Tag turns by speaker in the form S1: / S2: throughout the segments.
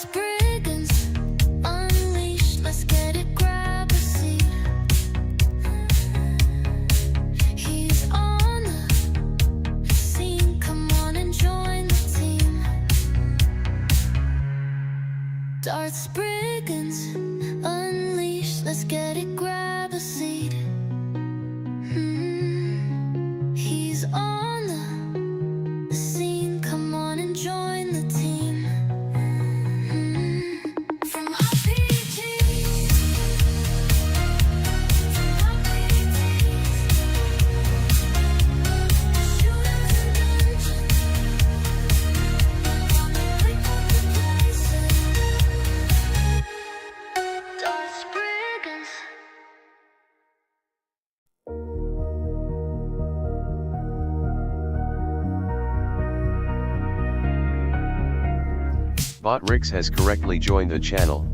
S1: brigands unleashed, let's get it, grab a seat. He's on the scene, come on and join the team. Darts brigands unleashed, let's get it, grab a seat. He's on the scene, come on and join the team. From RPGs, shooters and dungeons, on the brink of the places. Darts brigands.
S2: Botrix has correctly joined the channel.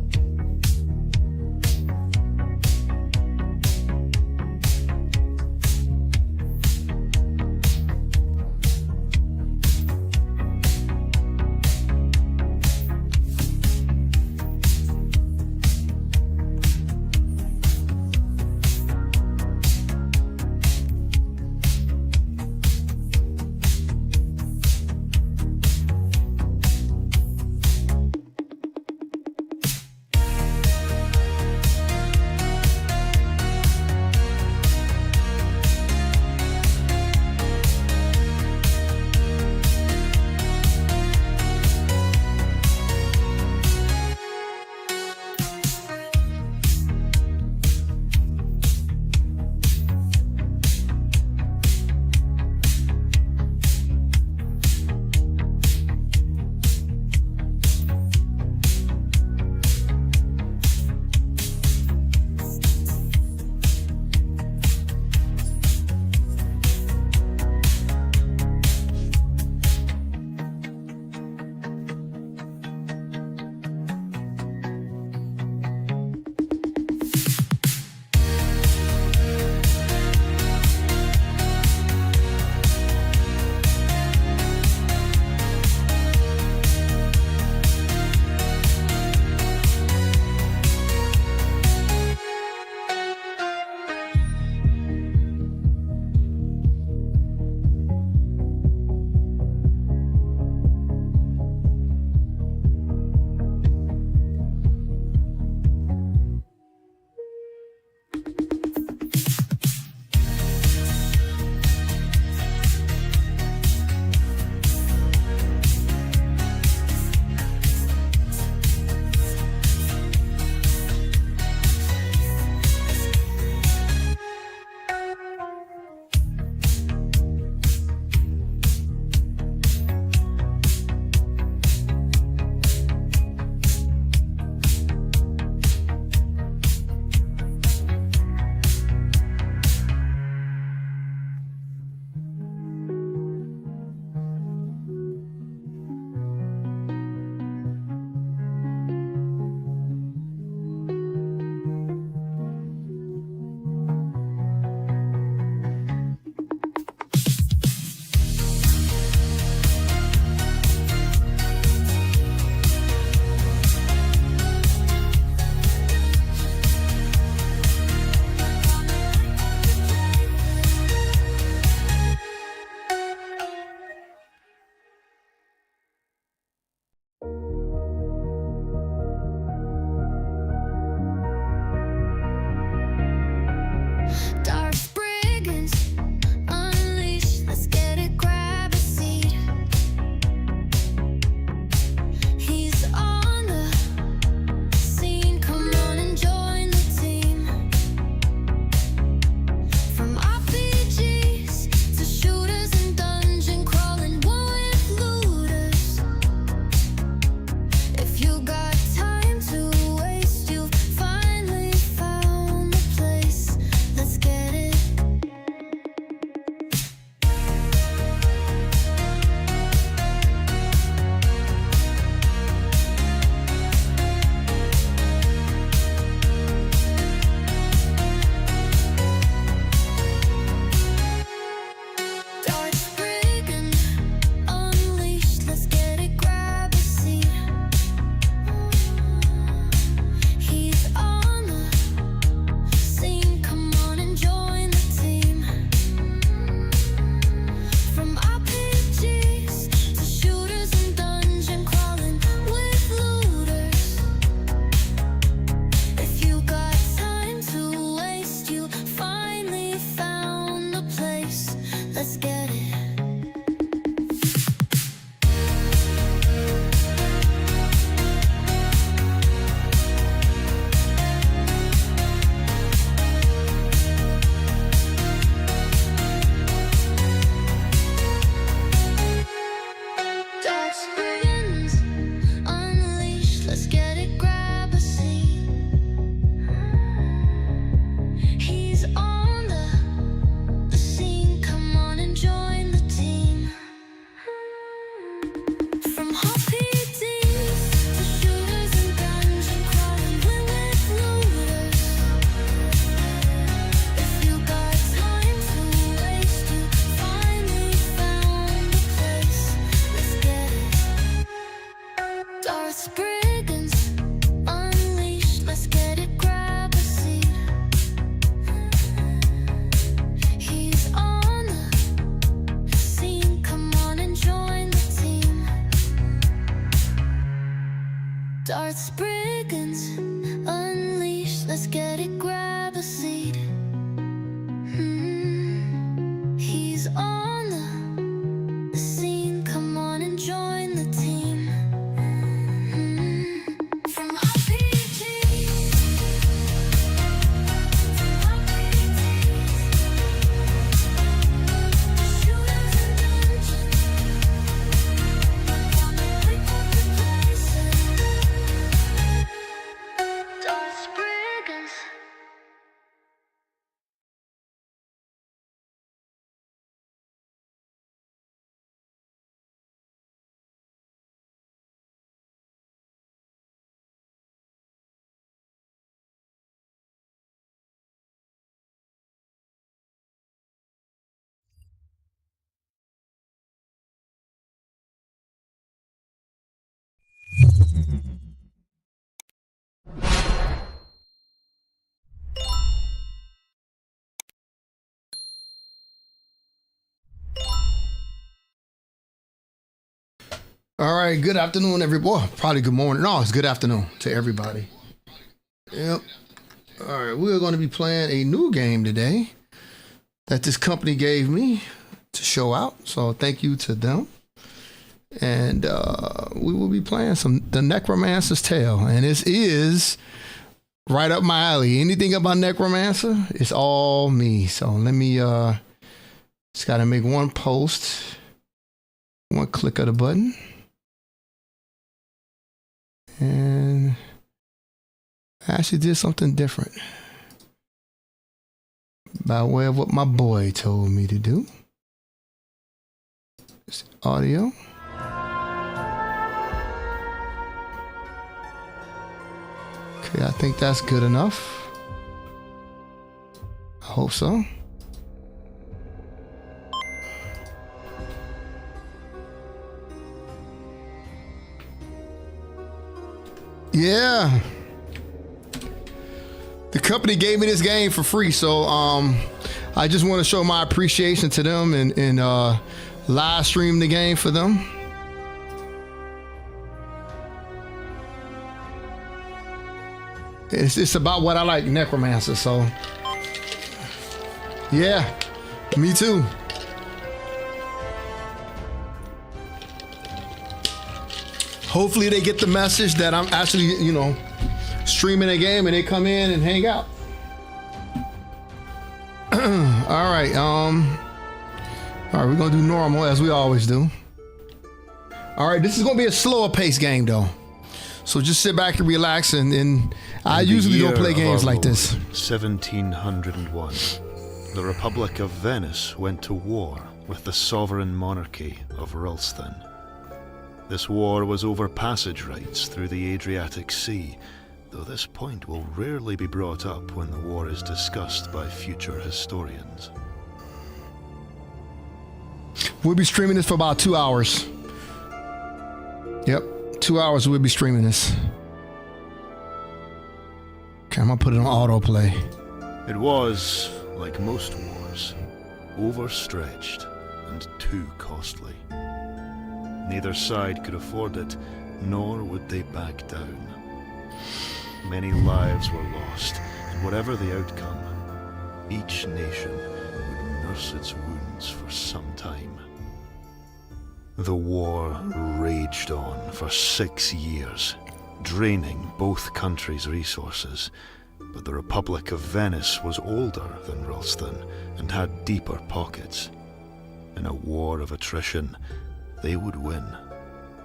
S1: Darts, brigands, unleashed, let's get it, grab a seat. He's on the scene, come on and join the team. Darts, brigands, unleashed, let's get it, grab a seat. He's on the scene, come on and join the team. From RPGs to RPGs, shooters and dungeons, pick up the places. Darts, brigands.
S3: All right, good afternoon, everybody. Probably good morning. No, it's good afternoon to everybody. Yep. All right, we're going to be playing a new game today that this company gave me to show out. So thank you to them. And we will be playing the Necromancer's Tale. And this is right up my alley. Anything about Necromancer, it's all me. So let me just got to make one post, one click of the button. And I actually did something different by way of what my boy told me to do. It's audio. Okay, I think that's good enough. I hope so. Yeah. The company gave me this game for free, so I just want to show my appreciation to them and live stream the game for them. It's about what I like, Necromancer, so yeah, me too. Hopefully they get the message that I'm actually, streaming a game and they come in and hang out. All right, we're gonna do normal as we always do. All right, this is gonna be a slower paced game though. So just sit back and relax and I usually don't play games like this.
S4: 1701. The Republic of Venice went to war with the sovereign monarchy of Ralston. This war was over passage rights through the Adriatic Sea, though this point will rarely be brought up when the war is discussed by future historians.
S3: We'll be streaming this for about 2 hours. Yep, 2 hours we'll be streaming this. Okay, I'm gonna put it on autoplay.
S4: It was, like most wars, overstretched and too costly. Neither side could afford it, nor would they back down. Many lives were lost, and whatever the outcome, each nation would nurse its wounds for some time. The war raged on for 6 years, draining both countries' resources, but the Republic of Venice was older than Ralston and had deeper pockets. In a war of attrition, they would win,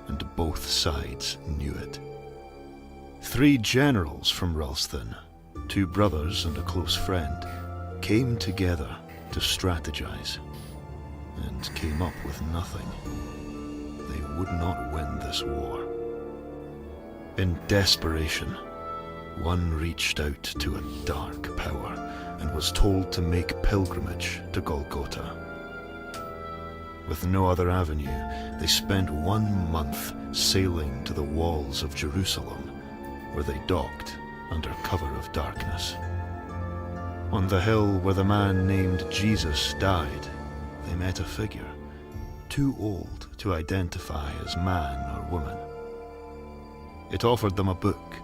S4: and both sides knew it. 3 generals from Ralston, 2 brothers and a close friend, came together to strategize, and came up with nothing. They would not win this war. In desperation, one reached out to a dark power and was told to make pilgrimage to Golgotha. With no other avenue, they spent 1 month sailing to the walls of Jerusalem, where they docked under cover of darkness. On the hill where the man named Jesus died, they met a figure, too old to identify as man or woman. It offered them a book,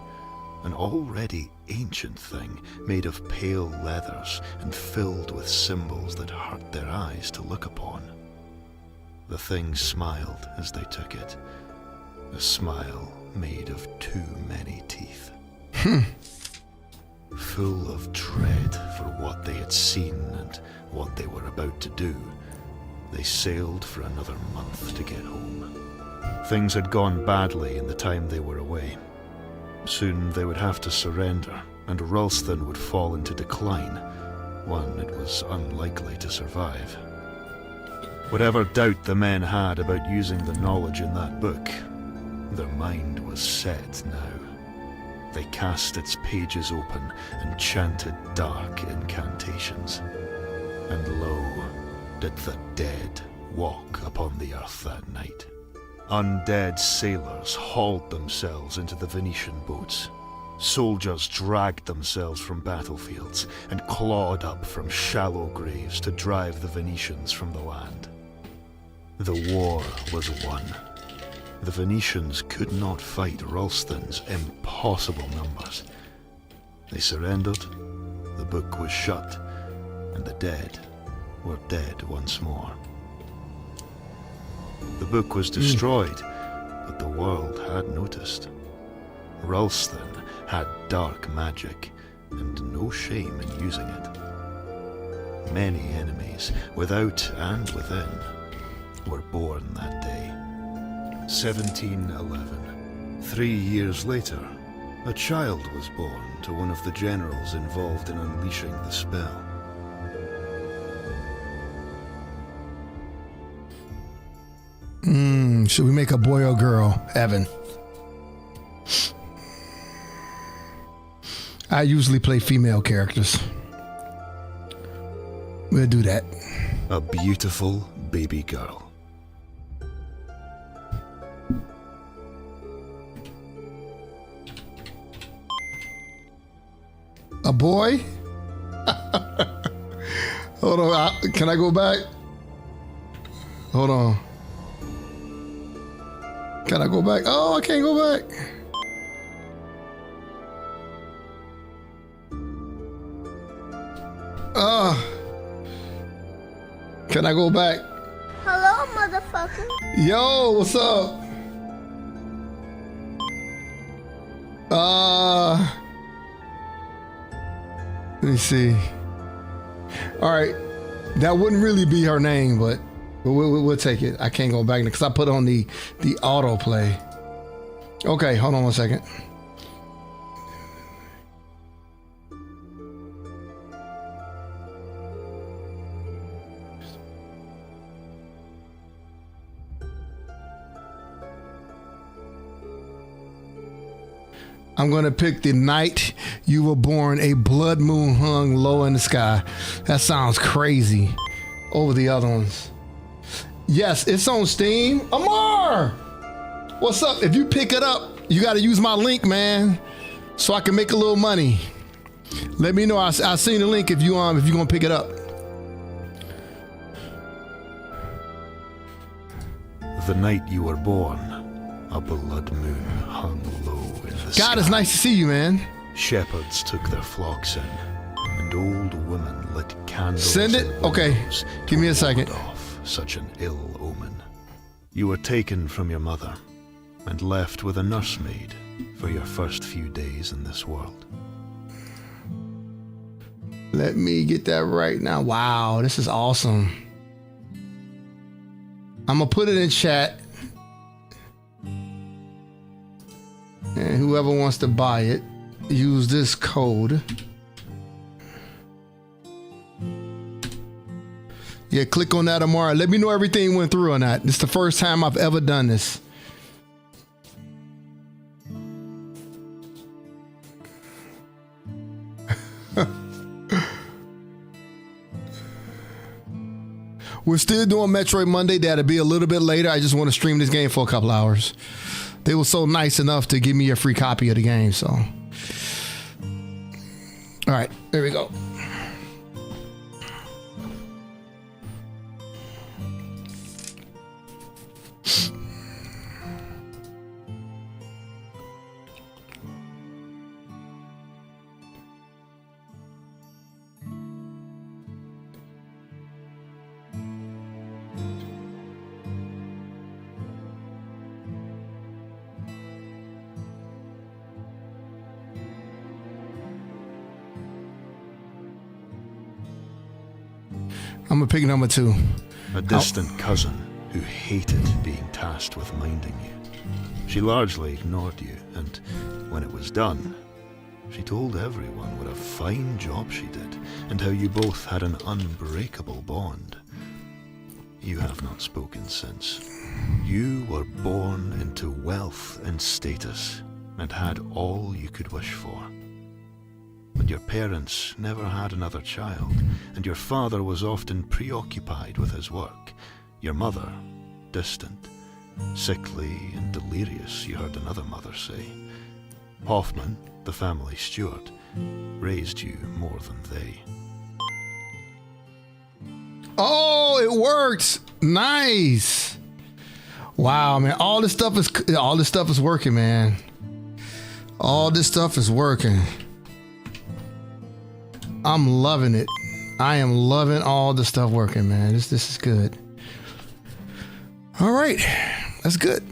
S4: an already ancient thing made of pale leathers and filled with symbols that hurt their eyes to look upon. The thing smiled as they took it, a smile made of too many teeth. Full of dread for what they had seen and what they were about to do, they sailed for another month to get home. Things had gone badly in the time they were away. Soon they would have to surrender, and Ralston would fall into decline, one it was unlikely to survive. Whatever doubt the men had about using the knowledge in that book, their mind was set now. They cast its pages open and chanted dark incantations. And lo, did the dead walk upon the earth that night. Undead sailors hauled themselves into the Venetian boats. Soldiers dragged themselves from battlefields and clawed up from shallow graves to drive the Venetians from the land. The war was won. The Venetians could not fight Ralston's impossible numbers. They surrendered, the book was shut, and the dead were dead once more. The book was destroyed, but the world had noticed. Ralston had dark magic, and no shame in using it. Many enemies, without and within, were born that day. 1711. 3 years later, a child was born to one of the generals involved in unleashing the spell.
S3: Should we make a boy or girl, Evan? I usually play female characters. We'll do that.
S4: A beautiful baby girl.
S3: A boy? Hold on. Can I go back? Hold on. Can I go back? Oh, I can't go back. Can I go back?
S5: Hello, motherfucker.
S3: Yo, what's up? Let me see. All right, that wouldn't really be her name, but we'll take it. I can't go back because I put on the autoplay. Okay, hold on one second. I'm going to pick the night you were born, a blood moon hung low in the sky. That sounds crazy over the other ones. Yes, it's on Steam. Amar! What's up? If you pick it up, you got to use my link, man, so I can make a little money. Let me know. I'll send you the link if you're going to pick it up.
S4: The night you were born, a blood moon hung low in the sky.
S3: God, it's nice to see you, man.
S4: Shepherds took their flocks in, and old women lit candles.
S3: Send it? Okay, give me a second.
S4: Off such an ill omen. You were taken from your mother and left with a nursemaid for your first few days in this world.
S3: Let me get that right now. Wow, this is awesome. I'm going to put it in chat. And whoever wants to buy it, use this code. Yeah, click on that tomorrow. Let me know everything went through or not. This is the first time I've ever done this. We're still doing Metroid Monday. That'll be a little bit later. I just want to stream this game for a couple hours. they were so nice enough to give me a free copy of the game. So, all right, there we go. I'm gonna pick number 2.
S4: A distant cousin who hated being tasked with minding you. She largely ignored you, and when it was done, she told everyone what a fine job she did, and how you both had an unbreakable bond. You have not spoken since. You were born into wealth and status, and had all you could wish for. But your parents never had another child, and your father was often preoccupied with his work. Your mother, distant, sickly and delirious, you heard another mother say. Hoffman, the family steward, raised you more than they.
S3: Oh, it worked. Nice. Wow, man. All this stuff is working, man. All this stuff is working. I'm loving it. I am loving all the stuff working, man. This is good. All right, that's good.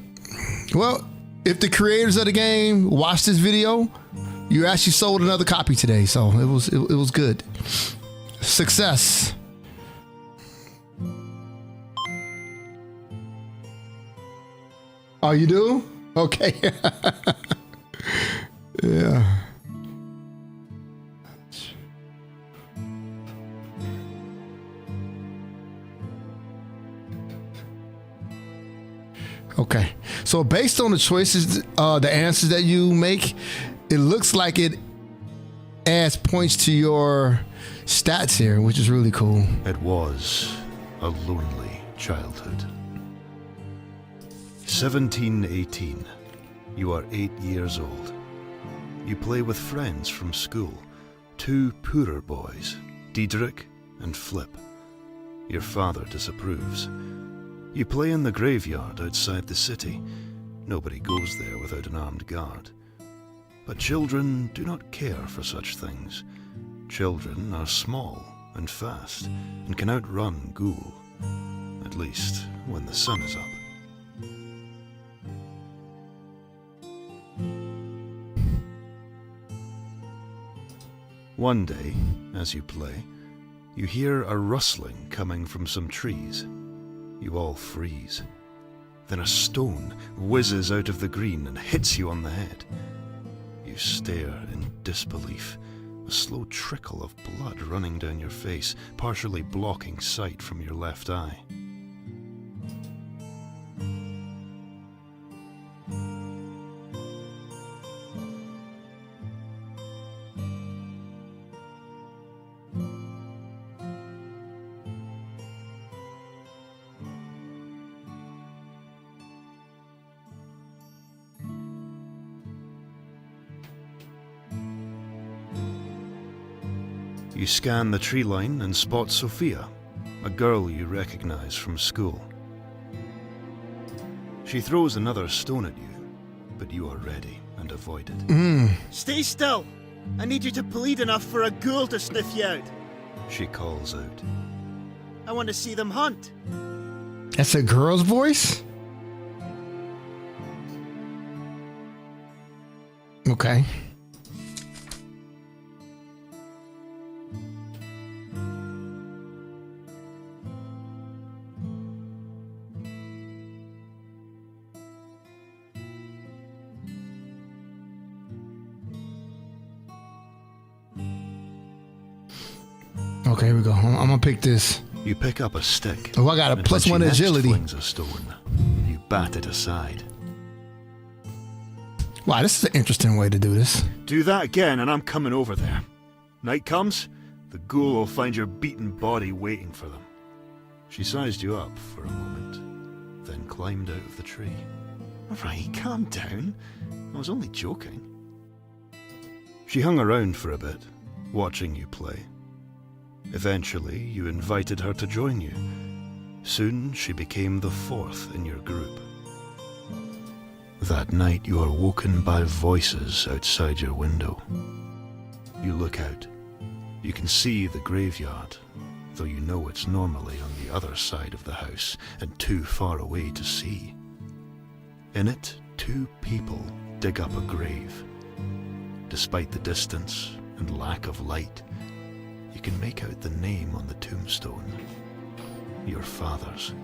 S3: Well, if the creators of the game watch this video, you actually sold another copy today, so it was good. Success. Oh, you do? Okay. Yeah. Okay, so based on the choices, the answers that you make, it looks like it adds points to your stats here, which is really cool.
S4: It was a lonely childhood. 1718. You are 8 years old. You play with friends from school, 2 poorer boys, Diedrich and Flip. Your father disapproves. You play in the graveyard outside the city. Nobody goes there without an armed guard. But children do not care for such things. Children are small and fast and can outrun Ghoul, at least when the sun is up. One day, as you play, you hear a rustling coming from some trees. You all freeze. Then a stone whizzes out of the green and hits you on the head. You stare in disbelief, a slow trickle of blood running down your face, partially blocking sight from your left eye. You scan the tree line and spot Sophia, a girl you recognize from school. She throws another stone at you, but you are ready and avoid it.
S6: Stay still! I need you to bleed enough for a ghoul to sniff you out.
S4: She calls out.
S6: I want to see them hunt.
S3: That's a girl's voice? Okay. Okay, here we go. I'm gonna pick this.
S4: You pick up a stick.
S3: Oh, I got a
S4: and
S3: plus
S4: when
S3: one
S4: she next
S3: agility.
S4: flings a stone, you bat it aside.
S3: Wow, this is an interesting way to do this.
S4: Do that again and I'm coming over there. Night comes, the ghoul will find your beaten body waiting for them. She sized you up for a moment, then climbed out of the tree. All right, calm down. I was only joking. She hung around for a bit, watching you play. Eventually, you invited her to join you. Soon, she became the fourth in your group. That night, you are woken by voices outside your window. You look out. You can see the graveyard, though you know it's normally on the other side of the house and too far away to see. In it, two people dig up a grave. Despite the distance and lack of light, you can make out the name on the tombstone. Your father's.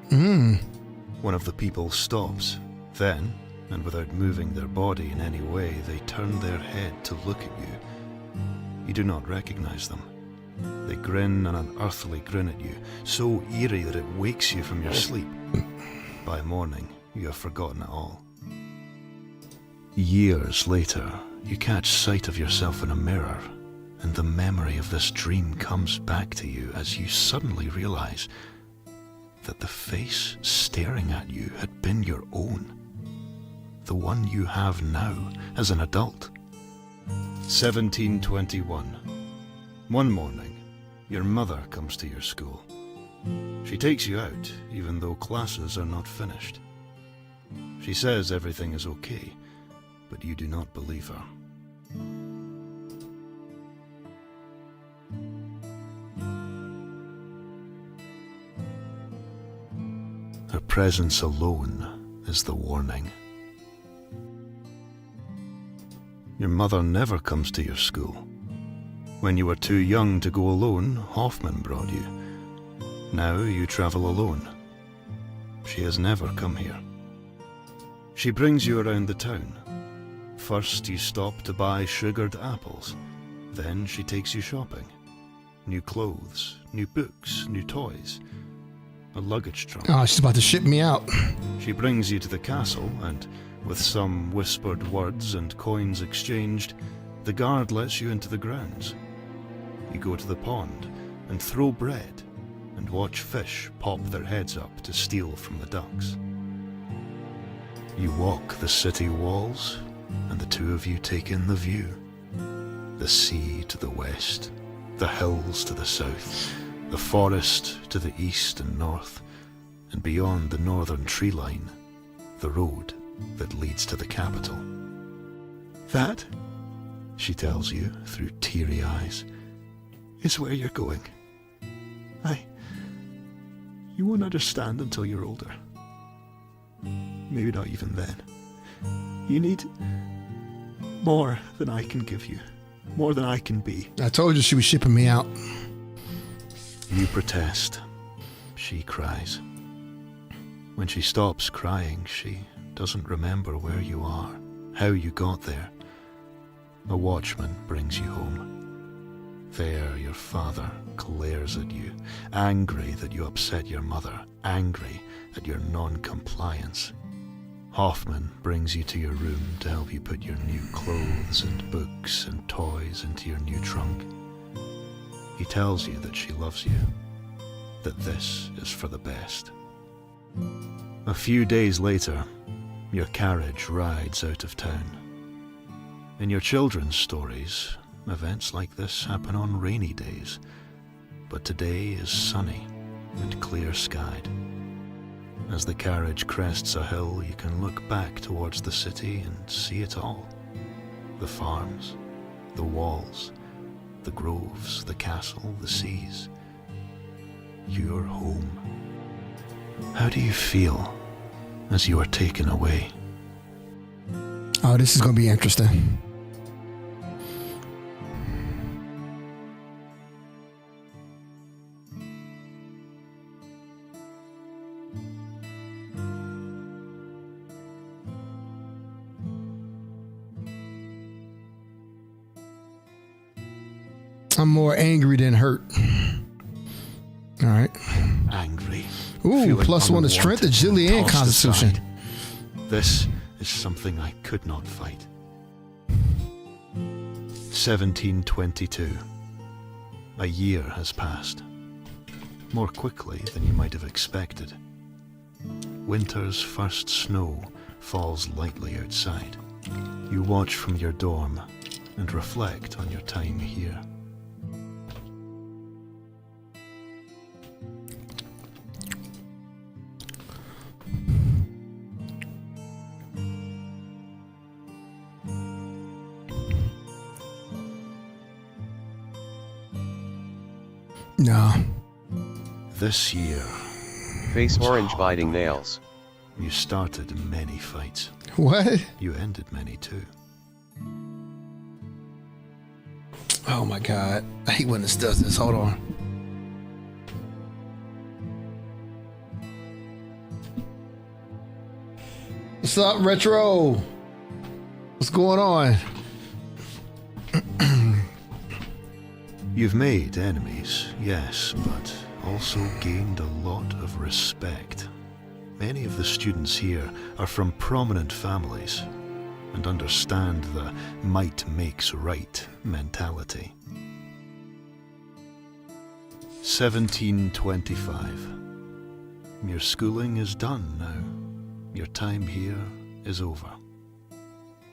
S4: One of the people stops. Then, and without moving their body in any way, they turn their head to look at you. You do not recognize them. They grin an unearthly grin at you, so eerie that it wakes you from your sleep. By morning, you have forgotten it all. Years later, you catch sight of yourself in a mirror, and the memory of this dream comes back to you as you suddenly realize that the face staring at you had been your own. The one you have now as an adult. 1721. One morning, your mother comes to your school. She takes you out, even though classes are not finished. She says everything is okay, but you do not believe her. Her presence alone is the warning. Your mother never comes to your school. When you were too young to go alone, Hoffman brought you. Now you travel alone. She has never come here. She brings you around the town. First you stop to buy sugared apples. Then she takes you shopping. New clothes, new books, new toys. A luggage trunk.
S3: Oh, she's about to ship me out.
S4: She brings you to the castle and, with some whispered words and coins exchanged, the guard lets you into the grounds. You go to the pond and throw bread and watch fish pop their heads up to steal from the ducks. You walk the city walls and the two of you take in the view. The sea to the west, the hills to the south, the forest to the east and north, and beyond the northern tree line, the road that leads to the capital. That, she tells you through teary eyes, is where you're going. You won't understand until you're older. Maybe not even then. You need more than I can give you, more than I can be.
S3: I told you she was shipping me out.
S4: You protest. She cries. When she stops crying, she doesn't remember where you are, how you got there. A watchman brings you home. There your father glares at you, angry that you upset your mother, angry at your non-compliance. Hoffman brings you to your room to help you put your new clothes and books and toys into your new trunk. He tells you that she loves you, that this is for the best. A few days later, your carriage rides out of town. In your children's stories, events like this happen on rainy days, but today is sunny and clear-skied. As the carriage crests a hill, you can look back towards the city and see it all. The farms, the walls, the groves, the castle, the seas. You're home. How do you feel as you are taken away?
S3: Oh, this is going to be interesting. I'm more angry than hurt. All right.
S4: Angry.
S3: Ooh,
S4: Feeling
S3: +1 to strength, agility, and
S4: tossed
S3: constitution.
S4: aside. This is something I could not fight. 1722. A year has passed. More quickly than you might have expected. Winter's first snow falls lightly outside. You watch from your dorm and reflect on your time here.
S3: No.
S4: This year,
S2: Face orange biting nails.
S4: you started many fights.
S3: What?
S4: You ended many too.
S3: Oh my God. I hate when this does this. Hold on. What's up, Retro? What's going on?
S4: You've made enemies, yes, but also gained a lot of respect. Many of the students here are from prominent families and understand the might makes right mentality. 1725. Your schooling is done now. Your time here is over.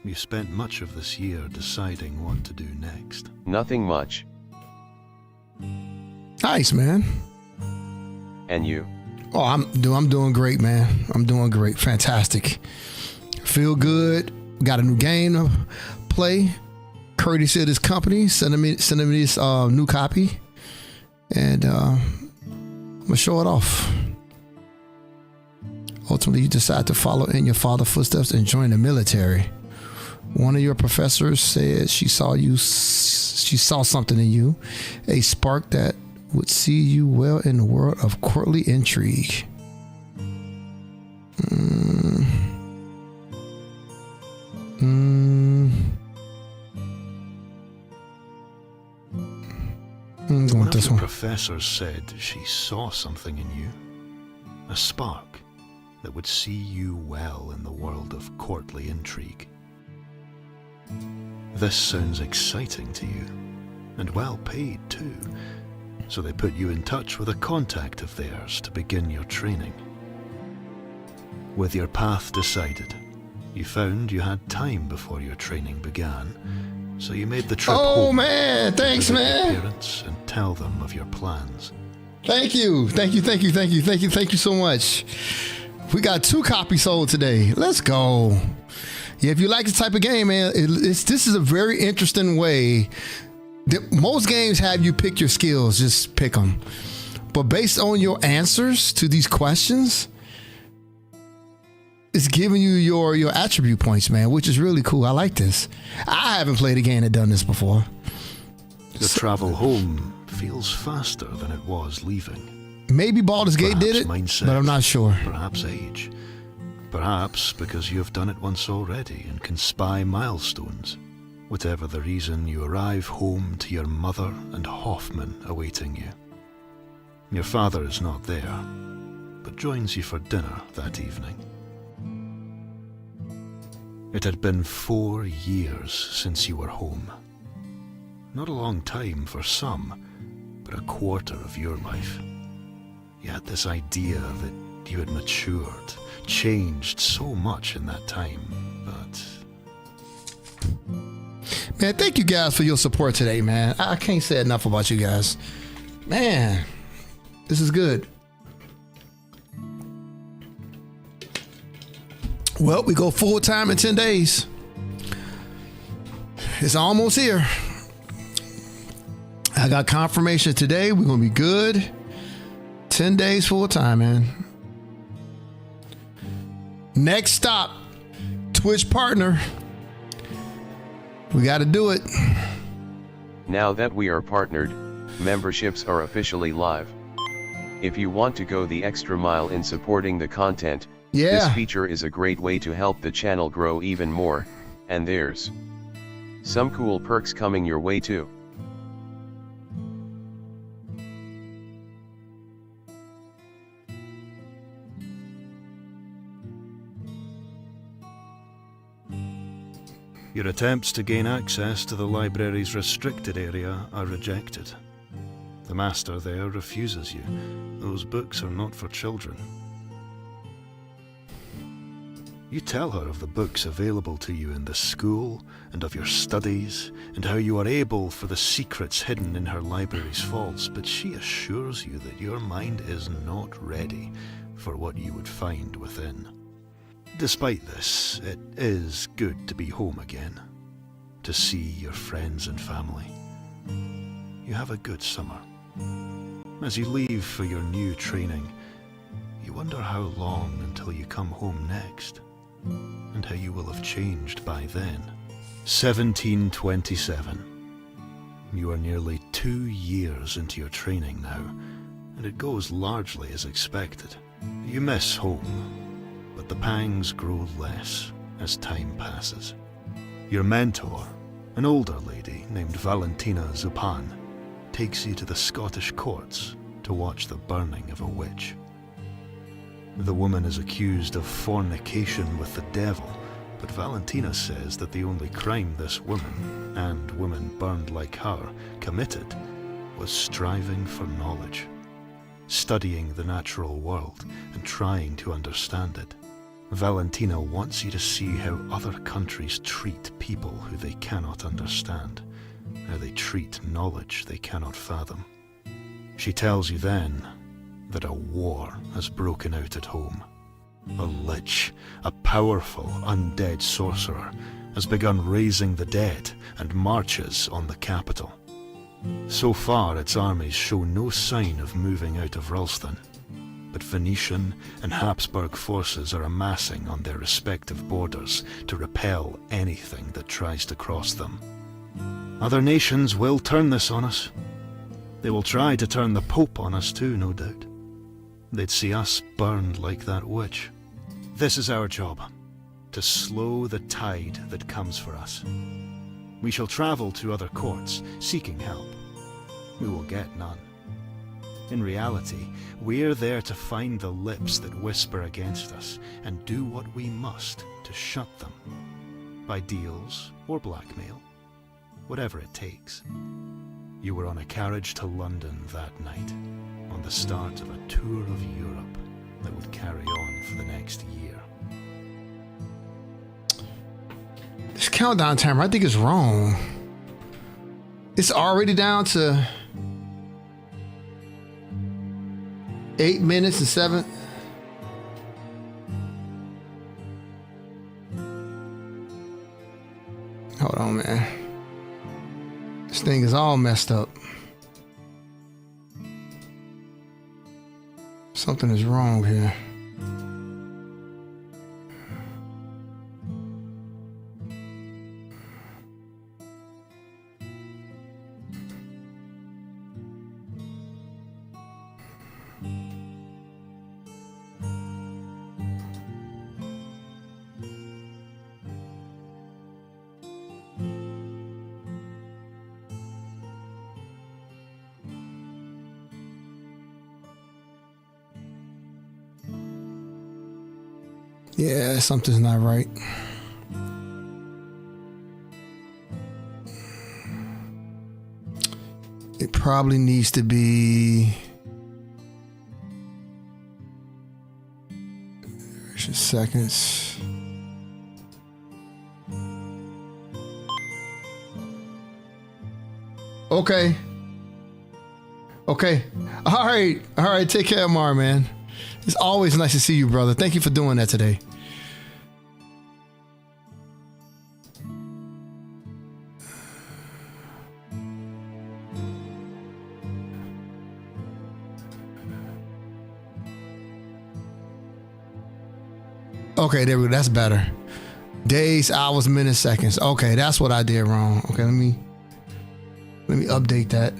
S4: You spent much of this year deciding what to do next.
S2: Nothing much.
S3: Nice, man.
S2: And you?
S3: Oh, I'm doing great, man. I'm doing great. Fantastic. Feel good. Got a new game to play. Courtesy of this company sending me this new copy, and I'm gonna show it off. Ultimately, you decide to follow in your father's footsteps and join the military. One of your professors said she saw something in you, a spark that would see you well in the world of courtly intrigue. I'm going
S4: One
S3: with
S4: of
S3: this
S4: your
S3: one.
S4: professors said she saw something in you, a spark that would see you well in the world of courtly intrigue. This sounds exciting to you, and well paid too, so they put you in touch with a contact of theirs to begin your training. With your path decided, you found you had time before your training began, so you made the trip
S3: Oh
S4: home.
S3: man, thanks,
S4: Visit your
S3: man.
S4: parents and tell them of your plans.
S3: Thank you so much. We got 2 copies sold today. Let's go. Yeah, if you like this type of game, man, this is a very interesting way. Most games have you pick your skills, just pick them. But based on your answers to these questions, it's giving you your attribute points, man, which is really cool. I like this. I haven't played a game that done this before.
S4: The travel home feels faster than it was leaving.
S3: Maybe Baldur's Gate did it,
S4: Perhaps mindset,
S3: but I'm not sure.
S4: Perhaps age. Perhaps because you have done it once already and can spy milestones. Whatever the reason, you arrive home to your mother and Hoffman awaiting you. Your father is not there, but joins you for dinner that evening. It had been 4 years since you were home. Not a long time for some, but a quarter of your life. You had this idea that you had matured, changed so much in that time, but
S3: Man, thank you guys for your support today, man. I can't say enough about you guys. Man, this is good. Well, we go full time in 10 days. It's almost here. I got confirmation today. We're going to be good. 10 days full time, man. Next stop, Twitch partner. We got to do it.
S2: Now that we are partnered, memberships are officially live. If you want to go the extra mile in supporting the content, this feature is a great way to help the channel grow even more, and there's some cool perks coming your way too.
S4: your attempts to gain access to the library's restricted area are rejected. The master there refuses you. Those books are not for children. You tell her of the books available to you in the school, and of your studies, and how you are able for the secrets hidden in her library's vaults, but she assures you that your mind is not ready for what you would find within. Despite this, it is good to be home again, to see your friends and family. You have a good summer. As you leave for your new training, you wonder how long until you come home next, and how you will have changed by then. 1727. You are nearly 2 years into your training now, and it goes largely as expected. You miss home, but the pangs grow less as time passes. Your mentor, an older lady named Valentina Zupan, takes you to the Scottish courts to watch the burning of a witch. The woman is accused of fornication with the devil, but Valentina says that the only crime this woman, and women burned like her, committed was striving for knowledge, studying the natural world and trying to understand it. Valentina wants you to see how other countries treat people who they cannot understand, how they treat knowledge they cannot fathom. She tells you then that a war has broken out at home. A lich, a powerful undead sorcerer, has begun raising the dead and marches on the capital. So far its armies show no sign of moving out of Ralston, but Venetian and Habsburg forces are amassing on their respective borders to repel anything that tries to cross them. Other nations will turn this on us. They will try to turn the Pope on us too, no doubt. They'd see us burned like that witch. This is our job, to slow the tide that comes for us. We shall travel to other courts, seeking help. We will get none. In reality, we're there to find the lips that whisper against us and do what we must to shut them, by deals or blackmail, whatever it takes. You were on a carriage to London that night, on the start of a tour of Europe that would carry on for the next year.
S3: This countdown timer, I think it's wrong. It's already down to 8 minutes and 7. Hold on, man. This thing is all messed up. Something is wrong here. Yeah, something's not right. It probably needs to be just seconds. Okay. Okay. All right. Take care, Mar, man. It's always nice to see you, brother. Thank you for doing that today. Okay, there we go. That's better. Days, hours, minutes, seconds. Okay, that's what I did wrong. Okay, let me update that.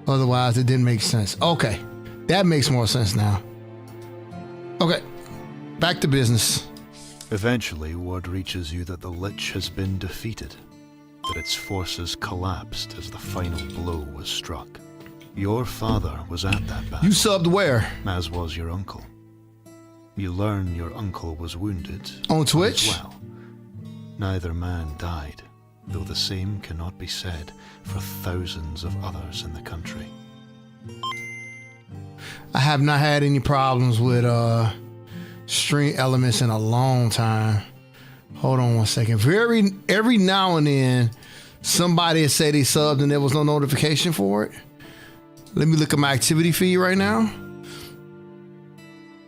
S3: Otherwise, it didn't make sense. Okay, that makes more sense now. Okay, back to business.
S4: Eventually, word reaches you that the Lich has been defeated, that its forces collapsed as the final blow was struck. Your father was at that battle.
S3: You subbed where?
S4: As was your uncle. You learn your uncle was wounded.
S3: On Twitch?
S4: As well. Neither man died, though the same cannot be said for thousands of others in the country.
S3: I have not had any problems with stream elements in a long time. Hold on one second. Every now and then, somebody would say they subbed and there was no notification for it. Let me look at my activity feed right now.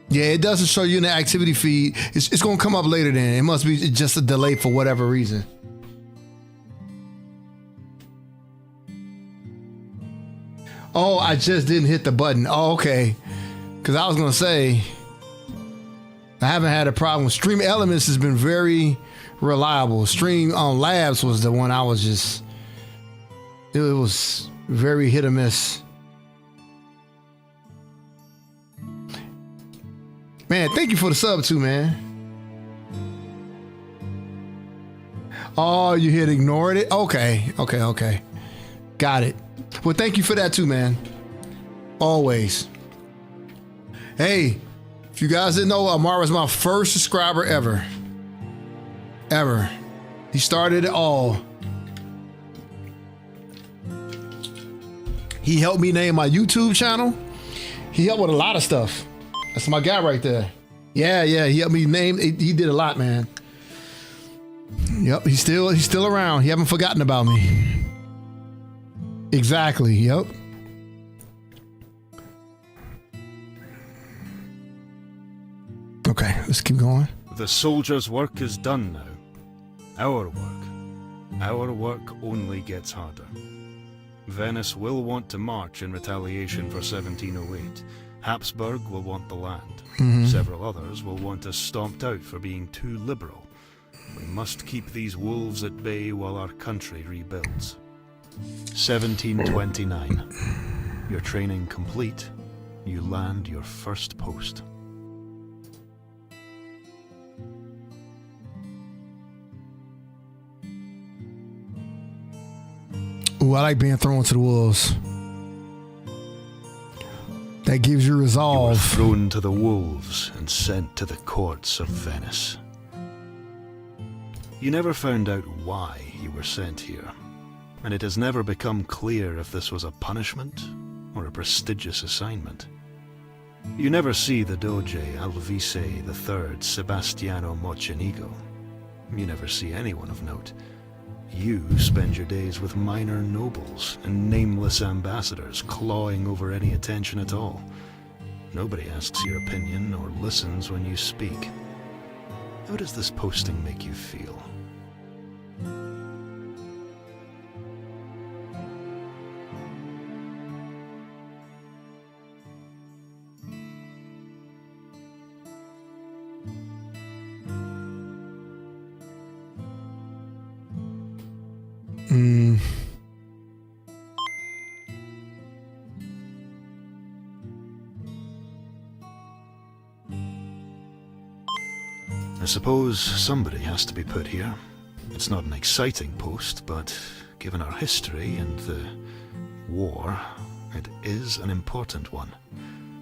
S3: Yeah, it doesn't show you in the activity feed. It's going to come up later then. It must be just a delay for whatever reason. Oh, I just didn't hit the button. Oh, okay. Because I was going to say, I haven't had a problem. Stream Elements has been very reliable. Stream on Labs was the one I was just, it was very hit or miss. Man, thank you for the sub too, man. Oh, you hit ignored it? Okay. Got it. Well, thank you for that too, man. Always. Hey, if you guys didn't know, Amara's my first subscriber ever. He started it all. He helped me name my YouTube channel. He helped with a lot of stuff. That's my guy right there. Yeah, he helped me name. He did a lot, man. Yep, he's still around. He haven't forgotten about me. Exactly. Yep. Okay, let's keep going.
S4: The soldiers' work is done now. Our work only gets harder. Venice will want to march in retaliation for 1708. Habsburg will want the land. Several others will want us stomped out for being too liberal. We must keep these wolves at bay while our country rebuilds. 1729. Your training complete. You land your first post.
S3: Ooh, I like being thrown to the wolves. That gives you resolve.
S4: You were thrown to the wolves and sent to the courts of Venice. You never found out why you were sent here, and it has never become clear if this was a punishment or a prestigious assignment. You never see the Doge Alvise III Sebastiano Mocenigo. You never see anyone of note. You spend your days with minor nobles and nameless ambassadors clawing over any attention at all. Nobody asks your opinion or listens when you speak. How does this posting make you feel? I suppose somebody has to be put here. It's not an exciting post, but given our history and the war, it is an important one.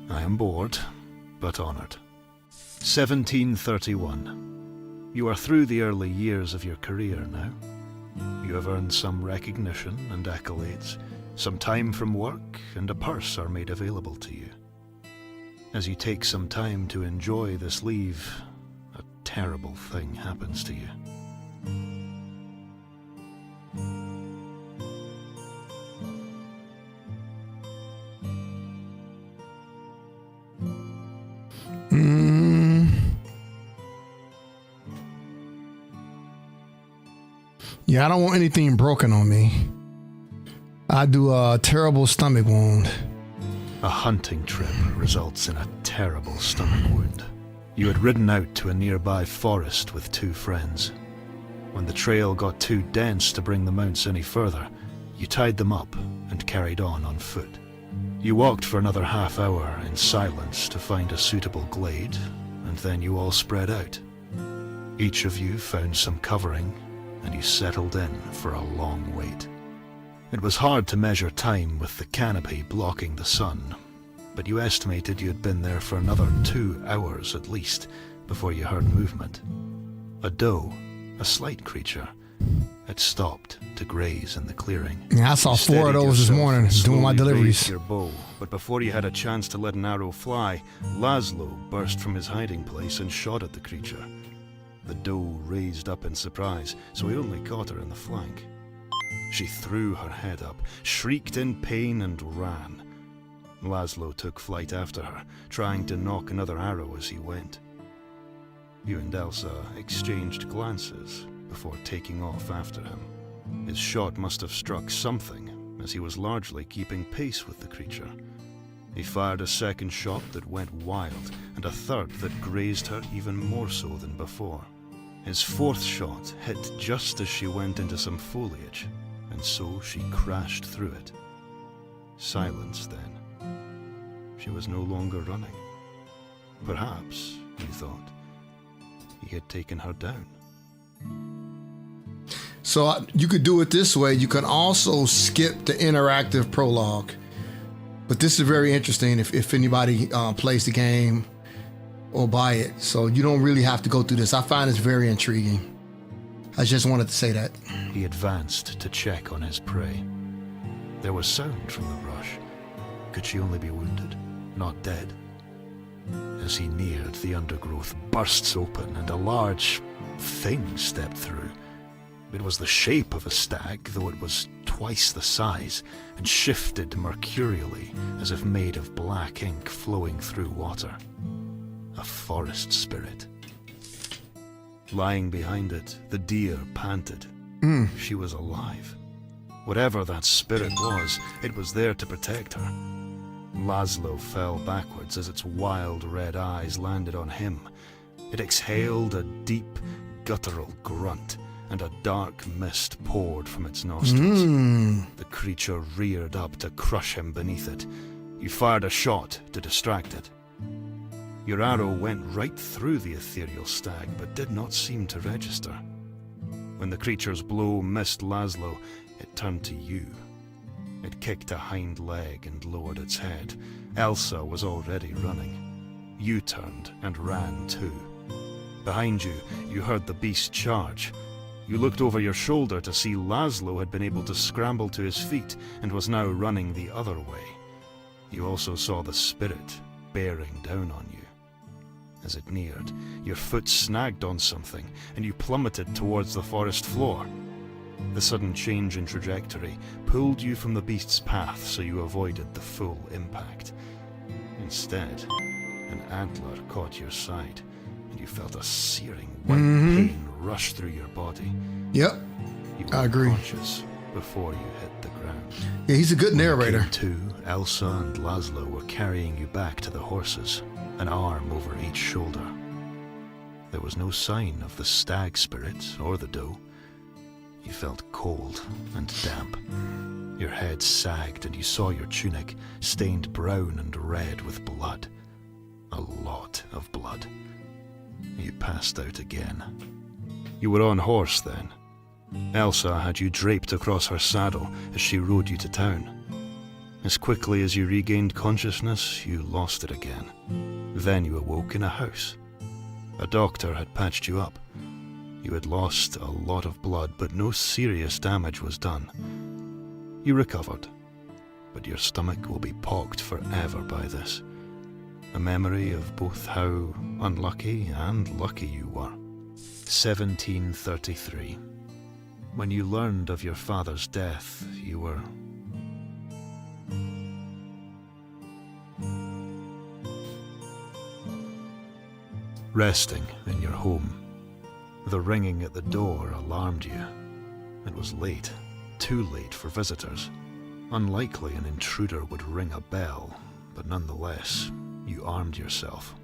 S4: I am bored, but honored. 1731. You are through the early years of your career now. You have earned some recognition and accolades. Some time from work and a purse are made available to you. As you take some time to enjoy this leave, a terrible thing happens to you.
S3: Yeah, I don't want anything broken on me. I do a terrible stomach wound.
S4: A hunting trip results in a terrible stomach wound. You had ridden out to a nearby forest with two friends. When the trail got too dense to bring the mounts any further, you tied them up and carried on foot. You walked for another half hour in silence to find a suitable glade, and then you all spread out. Each of you found some covering, and you settled in for a long wait. It was hard to measure time with the canopy blocking the sun, but you estimated you had been there for another 2 hours at least before you heard movement. A doe, a slight creature, It stopped to graze in the clearing.
S3: Yeah, I saw
S4: You
S3: 4 of
S4: steadied
S3: those this
S4: yourself
S3: morning
S4: and
S3: doing my
S4: slowly
S3: deliveries.
S4: raised your bow, but before you had a chance to let an arrow fly, Laszlo burst from his hiding place and shot at the creature. The doe raised up in surprise, so he only caught her in the flank. She threw her head up, shrieked in pain, and ran. Laszlo took flight after her, trying to knock another arrow as he went. You and Elsa exchanged glances before taking off after him. His shot must have struck something, as he was largely keeping pace with the creature. He fired a second shot that went wild, and a third that grazed her even more so than before. His fourth shot hit just as she went into some foliage, and so she crashed through it. Silence then. She was no longer running. Perhaps, you thought, he had taken her down.
S3: So you could do it this way. You can also skip the interactive prologue. But this is very interesting if anybody plays the game or buy it. So you don't really have to go through this. I find this very intriguing. I just wanted to say that.
S4: He advanced to check on his prey. There was sound from the brush. Could she only be wounded, not dead? As he neared, the undergrowth bursts open and a large thing stepped through. It was the shape of a stag, though it was twice the size, and shifted mercurially as if made of black ink flowing through water. A forest spirit. Lying behind it, the deer panted. She was alive. Whatever that spirit was, it was there to protect her. Laszlo fell backwards as its wild red eyes landed on him. It exhaled a deep, guttural grunt, and a dark mist poured from its nostrils. The creature reared up to crush him beneath it. You fired a shot to distract it. Your arrow went right through the ethereal stag, but did not seem to register. When the creature's blow missed Laszlo, it turned to you. It kicked a hind leg and lowered its head. Elsa was already running. You turned and ran too. Behind you, you heard the beast charge. You looked over your shoulder to see Laszlo had been able to scramble to his feet and was now running the other way. You also saw the spirit bearing down on you. As it neared, your foot snagged on something and you plummeted towards the forest floor. The sudden change in trajectory pulled you from the beast's path so you avoided the full impact. Instead, an antler caught your side and you felt a searing white pain rush through your body.
S3: Yep,
S4: You were
S3: I agree.
S4: conscious before you hit the ground.
S3: Yeah, he's a good narrator.
S4: Came to, Elsa and Laszlo were carrying you back to the horses, an arm over each shoulder. There was no sign of the stag spirit or the doe. You felt cold and damp. Your head sagged and you saw your tunic stained brown and red with blood. A lot of blood. You passed out again. You were on horse then. Elsa had you draped across her saddle as she rode you to town. As quickly as you regained consciousness, you lost it again. Then you awoke in a house. A doctor had patched you up. You had lost a lot of blood, but no serious damage was done. You recovered, but your stomach will be pocked forever by this. A memory of both how unlucky and lucky you were. 1733. When you learned of your father's death, you were... resting in your home. The ringing at the door alarmed you. It was late, too late for visitors. Unlikely an intruder would ring a bell, but nonetheless, you armed yourself.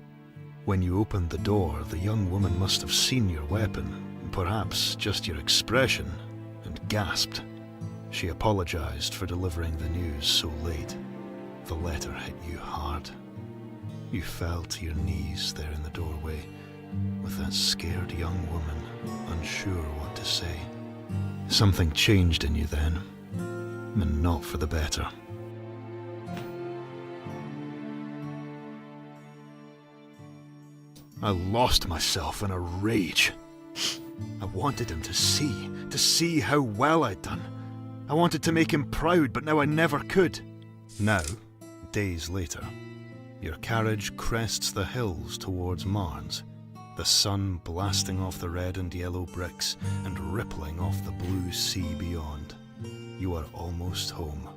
S4: When you opened the door, the young woman must have seen your weapon, perhaps just your expression, and gasped. She apologized for delivering the news so late. The letter hit you hard. You fell to your knees there in the doorway, with that scared young woman, unsure what to say. Something changed in you then, and not for the better. I lost myself in a rage. I wanted him to see how well I'd done. I wanted to make him proud, but now I never could. Now, days later, your carriage crests the hills towards Marnes, the sun blasting off the red and yellow bricks and rippling off the blue sea beyond. You are almost home.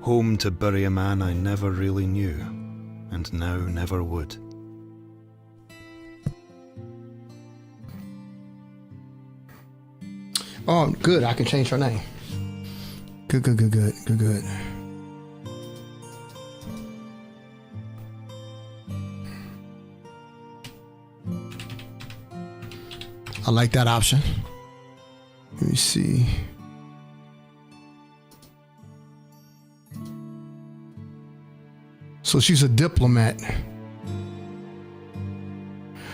S4: Home to bury a man I never really knew, and now never would.
S3: Oh, good. I can change her name. Good. I like that option. Let me see. So she's a diplomat.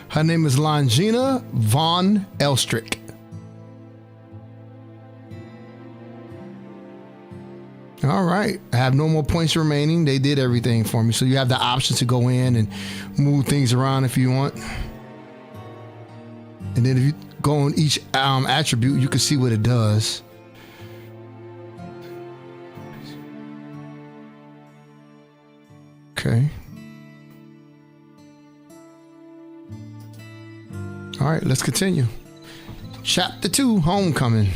S3: Her name is Longina von Elstrick. All right. I have no more points remaining. They did everything for me. So you have the option to go in and move things around if you want. And then if you go on each attribute, you can see what it does. Okay. All right, let's continue. Chapter 2, Homecoming.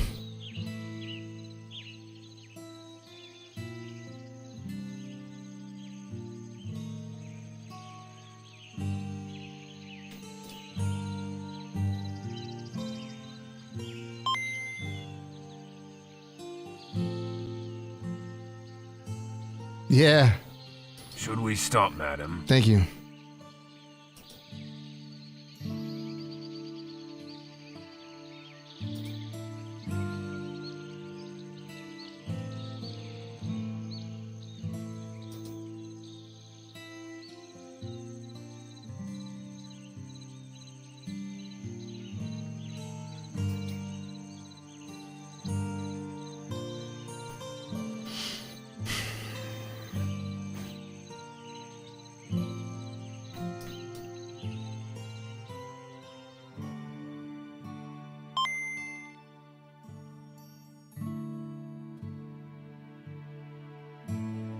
S3: Yeah.
S7: Should we stop, madam?
S3: Thank you.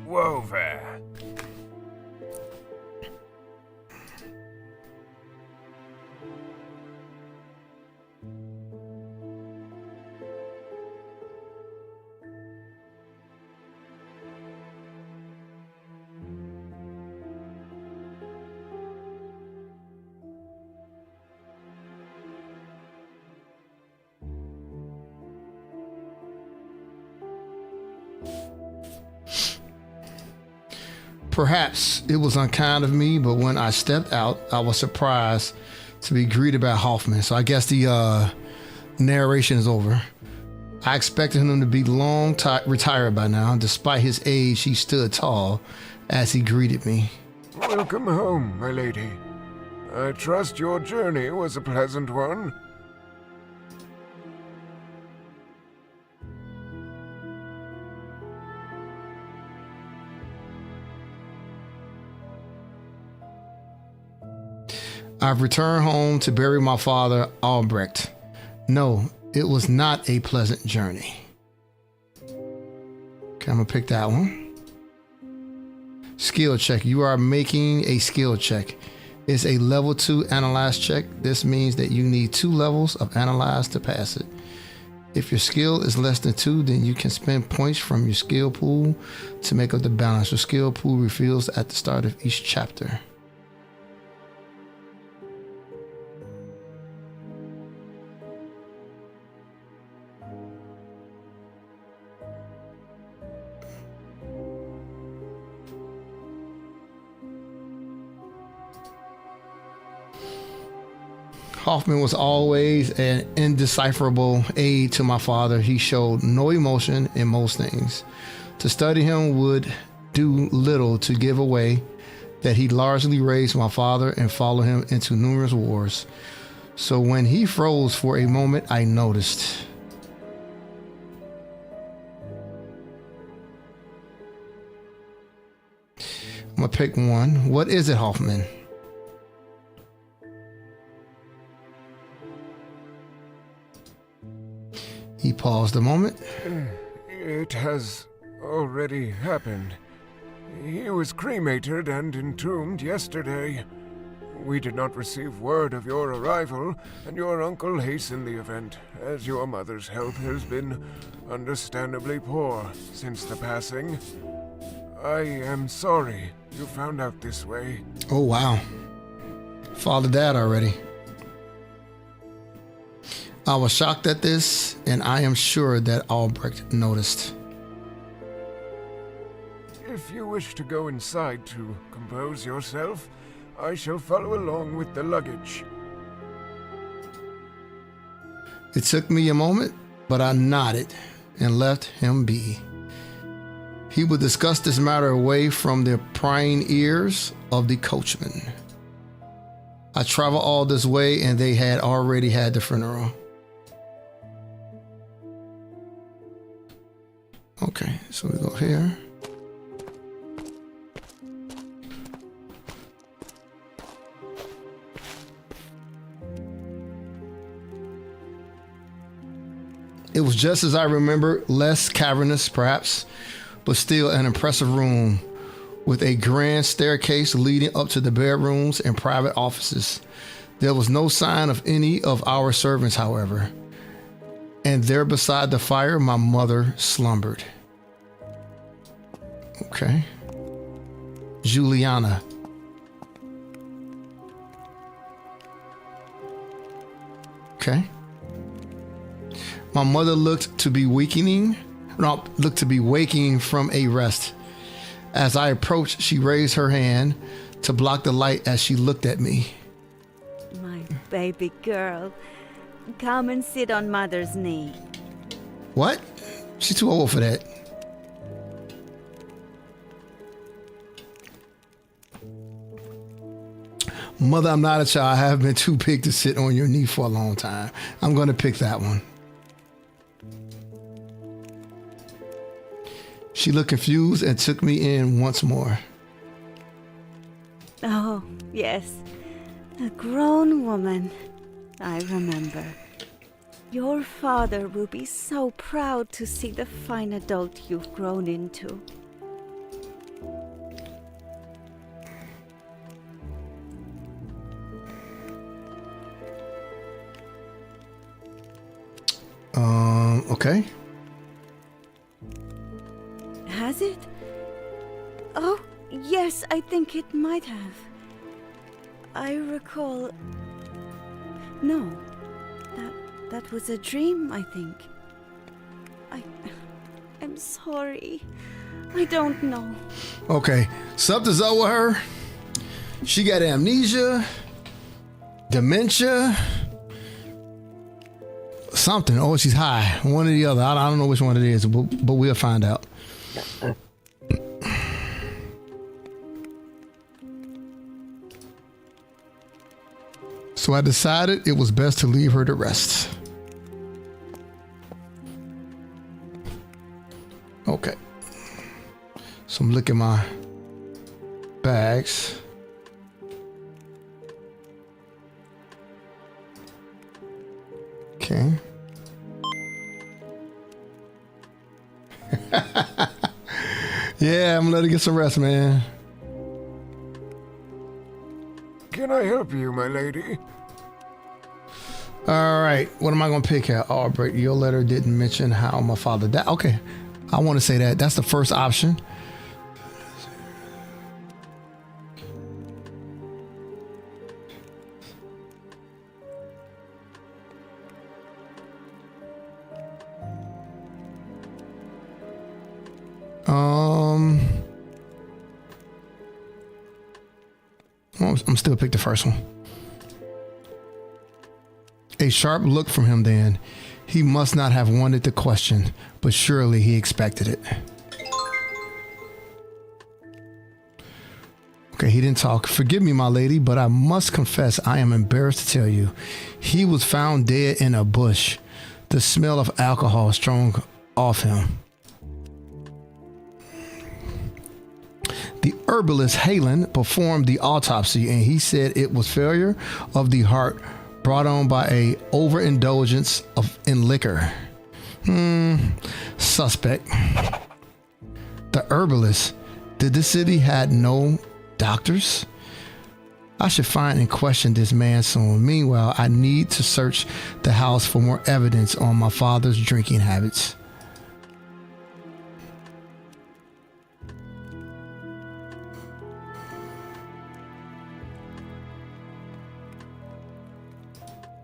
S7: Whoa there.
S3: Perhaps it was unkind of me, but when I stepped out, I was surprised to be greeted by Hoffman. So I guess the narration is over. I expected him to be retired by now. Despite his age, he stood tall as he greeted me.
S7: Welcome home, my lady. I trust your journey was a pleasant one.
S3: I've returned home to bury my father, Albrecht. No, it was not a pleasant journey. Okay, I'm gonna pick that one. Skill check. You are making a skill check. It's a level 2 analyze check. This means that you need 2 levels of analyze to pass it. If your skill is less than 2, then you can spend points from your skill pool to make up the balance. Your skill pool reveals at the start of each chapter. Hoffman was always an indecipherable aid to my father. He showed no emotion in most things. To study him would do little to give away that he largely raised my father and followed him into numerous wars. So when he froze for a moment, I noticed. I'm gonna pick one. What is it, Hoffman? He paused a moment.
S7: It has already happened. He was cremated and entombed yesterday. We did not receive word of your arrival, and your uncle hastened the event, as your mother's health has been understandably poor since the passing. I am sorry you found out this way.
S3: Oh, wow. Fathered that already. I was shocked at this, and I am sure that Albrecht noticed.
S7: If you wish to go inside to compose yourself, I shall follow along with the luggage.
S3: It took me a moment, but I nodded and left him be. He would discuss this matter away from the prying ears of the coachman. I traveled all this way, and they had already had the funeral. Okay, so we go here. It was just as I remembered, less cavernous perhaps, but still an impressive room with a grand staircase leading up to the bedrooms and private offices. There was no sign of any of our servants, however. And there beside the fire, my mother slumbered. Okay. Juliana. Okay. My mother looked to be waking from a rest. As I approached, she raised her hand to block the light as she looked at me.
S8: My baby girl, come and sit on Mother's knee.
S3: What? She's too old for that. Mother, I'm not a child. I have been too big to sit on your knee for a long time. I'm going to pick that one. She looked confused and took me in once more.
S8: Oh, yes. A grown woman. I remember. Your father will be so proud to see the fine adult you've grown into.
S3: Okay.
S8: Has it? Oh, yes, I think it might have. I recall... No, that was a dream, I think. I'm sorry. I don't know.
S3: Okay, something's up with her. She got amnesia, dementia, something. Oh, she's high. One or the other. I don't know which one it is, but we'll find out. So I decided it was best to leave her to rest. Okay. So I'm looking at my bags. Okay. Yeah, I'm gonna let her get some rest, man.
S7: Can I help you, my lady?
S3: All right, what am I gonna pick here? Albrecht, your letter didn't mention how my father died. Okay, I want to say that. That's the first option. I'm still pick the first one. A sharp look from him then. He must not have wanted the question, but surely he expected it. Okay, he didn't talk. Forgive me, my lady, but I must confess I am embarrassed to tell you. He was found dead in a bush. The smell of alcohol strong off him. The herbalist Halen performed the autopsy, and he said it was failure of the heart brought on by a overindulgence in liquor. Suspect. The herbalist. Did the city had no doctors? I should find and question this man soon. Meanwhile, I need to search the house for more evidence on my father's drinking habits.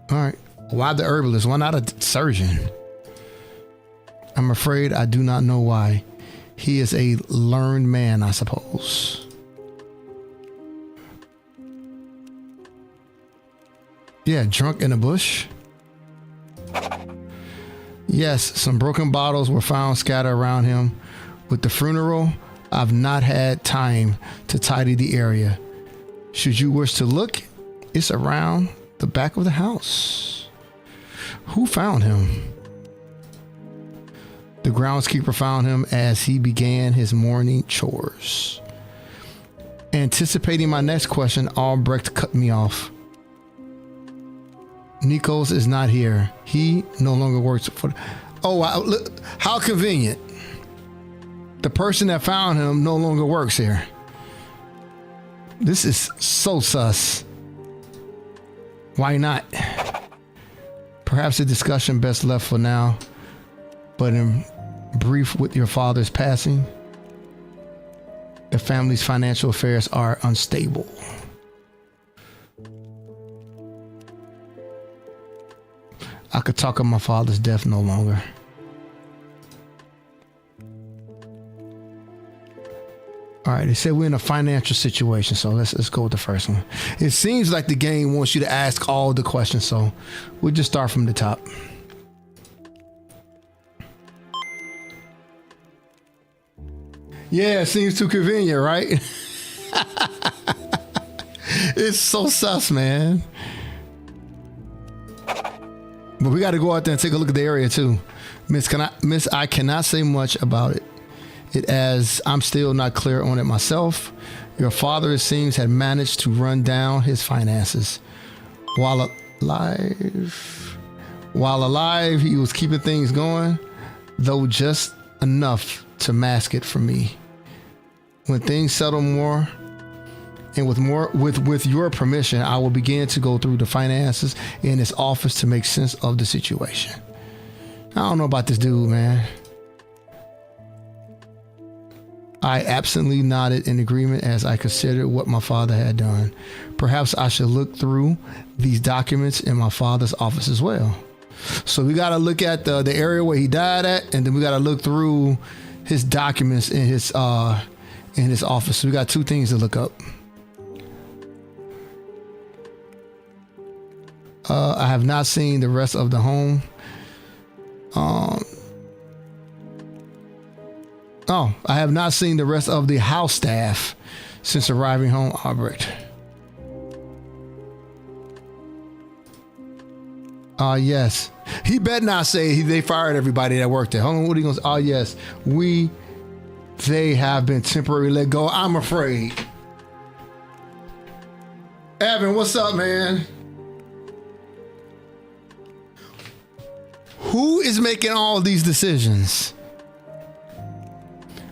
S3: All right. Why the herbalist? Why not a surgeon? I'm afraid I do not know why. He is a learned man, I suppose. Yeah, drunk in a bush. Yes, some broken bottles were found scattered around him. With the funeral, I've not had time to tidy the area. Should you wish to look, it's around the back of the house. Who found him? The groundskeeper found him as he began his morning chores. Anticipating my next question, Albrecht cut me off. Nikos is not here. He no longer works for... Oh, wow. Look, how convenient. The person that found him no longer works here. This is so sus. Why not? Perhaps the discussion best left for now, but in brief, with your father's passing, the family's financial affairs are unstable. I could talk of my father's death no longer. All right, they said we're in a financial situation, so let's go with the first one. It seems like the game wants you to ask all the questions, so we'll just start from the top. Yeah, it seems too convenient, right? It's so sus, man. But we got to go out there and take a look at the area too. Miss, I cannot say much about it. As I'm still not clear on it myself. Your father, it seems, had managed to run down his finances. While alive, he was keeping things going, though just enough to mask it from me. When things settle more, and with your permission, I will begin to go through the finances in his office to make sense of the situation. I don't know about this dude, man. I absently nodded in agreement as I considered what my father had done. Perhaps I should look through these documents in my father's office as well. So we got to look at the area where he died at, and then we got to look through his documents in his office. So we got two things to look up. I have not seen the rest of the home. I have not seen the rest of the house staff since arriving home, Albrecht. Yes. He better not say they fired everybody that worked there. Hold on, what are you going to say? Yes. They have been temporarily let go, I'm afraid. Evan, what's up, man? Who is making all these decisions?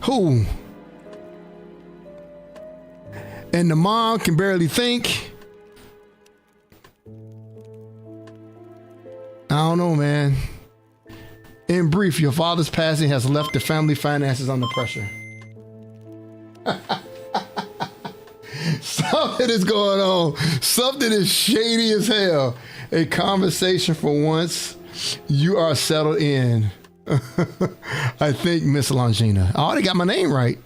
S3: Who? And the mom can barely think. I don't know, man. In brief, your father's passing has left the family finances under pressure. Something is going on. Something is shady as hell. A conversation for once. You are settled in. I think Miss Longina. I already got my name right.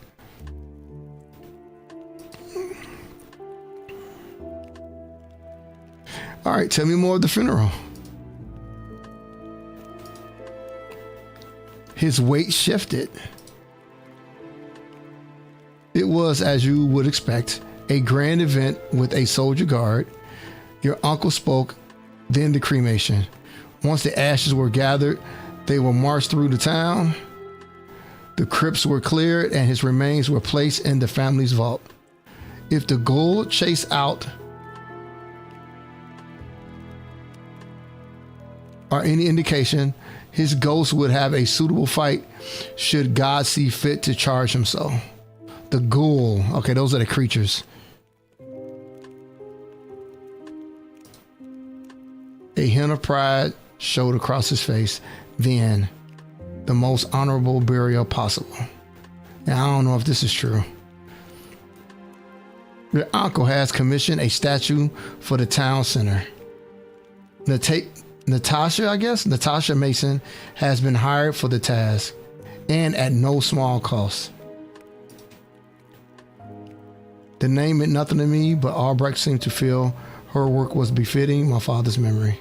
S3: All right, tell me more of the funeral. His weight shifted. It was, as you would expect, a grand event with a soldier guard. Your uncle spoke, then the cremation. Once the ashes were gathered, they were marched through the town. The crypts were cleared and his remains were placed in the family's vault. If the ghoul chased out are any indication, his ghost would have a suitable fight should God see fit to charge him so. The ghoul. Okay, those are the creatures. A hint of pride showed across his face. Then, the most honorable burial possible. Now, I don't know if this is true. Your uncle has commissioned a statue for the town center. Natasha Mason has been hired for the task, and at no small cost. The name meant nothing to me, but Albrecht seemed to feel her work was befitting my father's memory.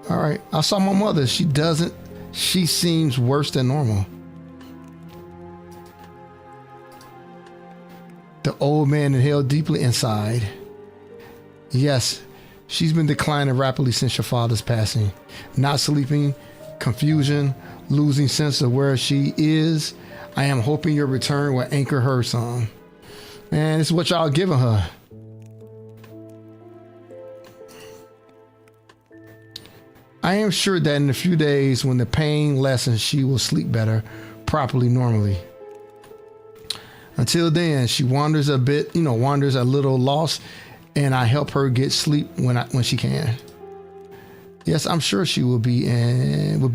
S3: All right, I saw my mother. She seems worse than normal. The old man inhaled deeply inside. Yes, she's been declining rapidly since your father's passing. Not sleeping, confusion, losing sense of where she is. I am hoping your return will anchor her some. Man, this is what y'all giving her. I am sure that in a few days, when the pain lessens, she will sleep better, properly, normally. Until then, she wanders a little lost, and I help her get sleep when she can. Yes, I'm sure she will be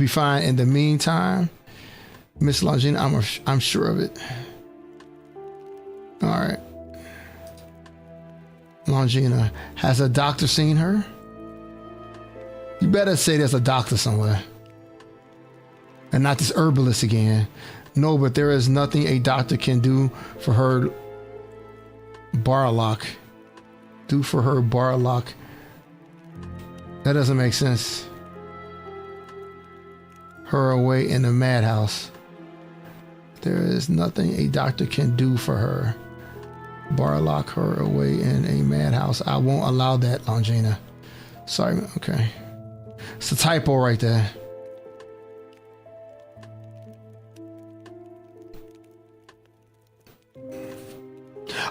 S3: fine. In the meantime, Miss Longina, I'm sure of it. All right. Longina, has a doctor seen her? You better say there's a doctor somewhere. And not this herbalist again. No, but there is nothing a doctor can do for her. Barlock. Do for her, Barlock. That doesn't make sense. Her away in the madhouse. There is nothing a doctor can do for her. Barlock her away in a madhouse. I won't allow that, Longina. Sorry, okay. It's a typo right there.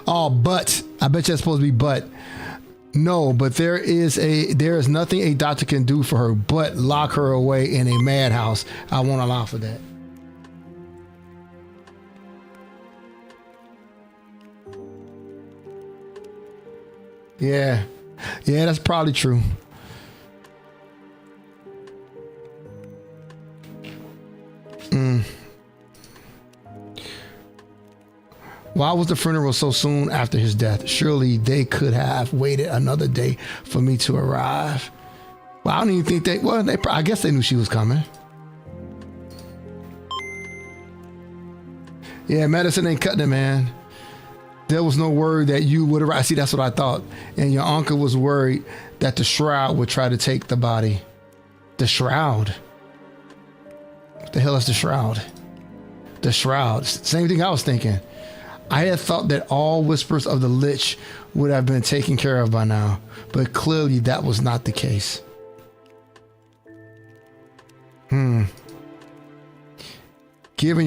S3: Oh, but I bet you that's supposed to be but. No, but there is nothing a doctor can do for her but lock her away in a madhouse. I won't allow for that. Yeah, that's probably true. Why was the funeral so soon after his death? Surely they could have waited another day for me to arrive. Well, I don't even think I guess they knew she was coming. Yeah, medicine ain't cutting it, man. There was no word that you would arrive. See, that's what I thought. And your uncle was worried that the shroud would try to take the body. The shroud? What the hell is the shroud? The shroud. Same thing I was thinking. I had thought that all whispers of the Lich would have been taken care of by now, but clearly that was not the case. Given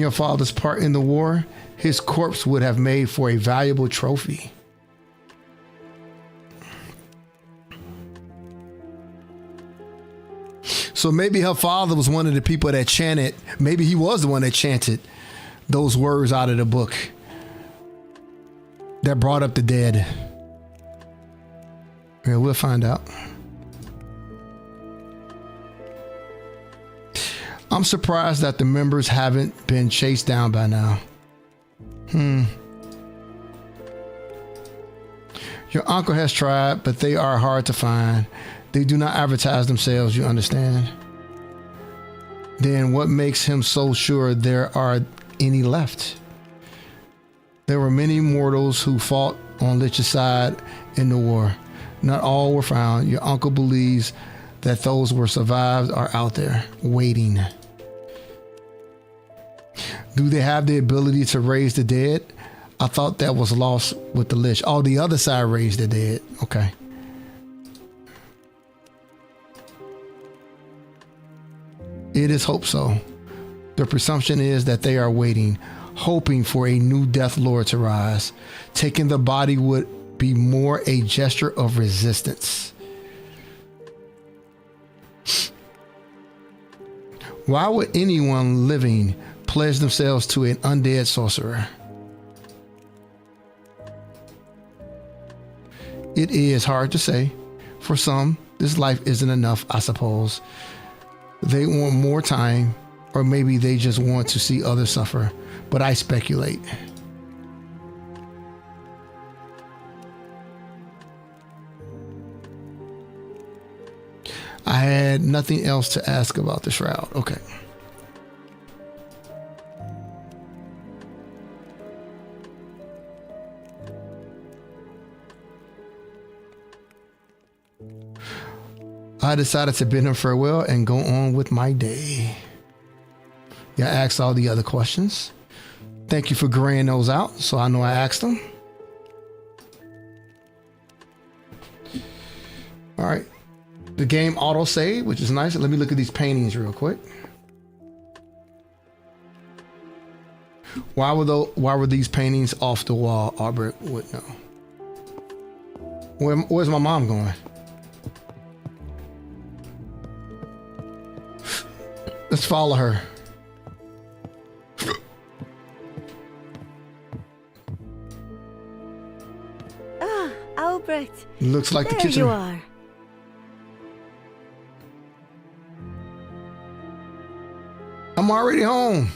S3: your father's part in the war, his corpse would have made for a valuable trophy. So maybe her father was one of the people that chanted, maybe he was the one that chanted those words out of the book that brought up the dead. Yeah, we'll find out. I'm surprised that the members haven't been chased down by now. Your uncle has tried, but they are hard to find. They do not advertise themselves, you understand? Then what makes him so sure there are any left? There were many mortals who fought on Lich's side in the war. Not all were found. Your uncle believes that those who survived are out there, waiting. Do they have the ability to raise the dead? I thought that was lost with the Lich. Oh, the other side raised the dead. Okay. It is hope so. The presumption is that they are waiting, hoping for a new Death Lord to rise. Taking the body would be more a gesture of resistance. Why would anyone living pledge themselves to an undead sorcerer? It is hard to say. For some, this life isn't enough, I suppose. They want more time, or maybe they just want to see others suffer. But I speculate. I had nothing else to ask about the shroud. Okay. I decided to bid him farewell and go on with my day. Yeah, I asked all the other questions. Thank you for graying those out, so I know I asked them. All right. The game auto save, which is nice. Let me look at these paintings real quick. Why were these paintings off the wall? Albert would know. Where's my mom going? Let's follow her.
S8: Ah, Albrecht.
S3: Looks like
S8: there
S3: the kitchen.
S8: You are.
S3: I'm already home.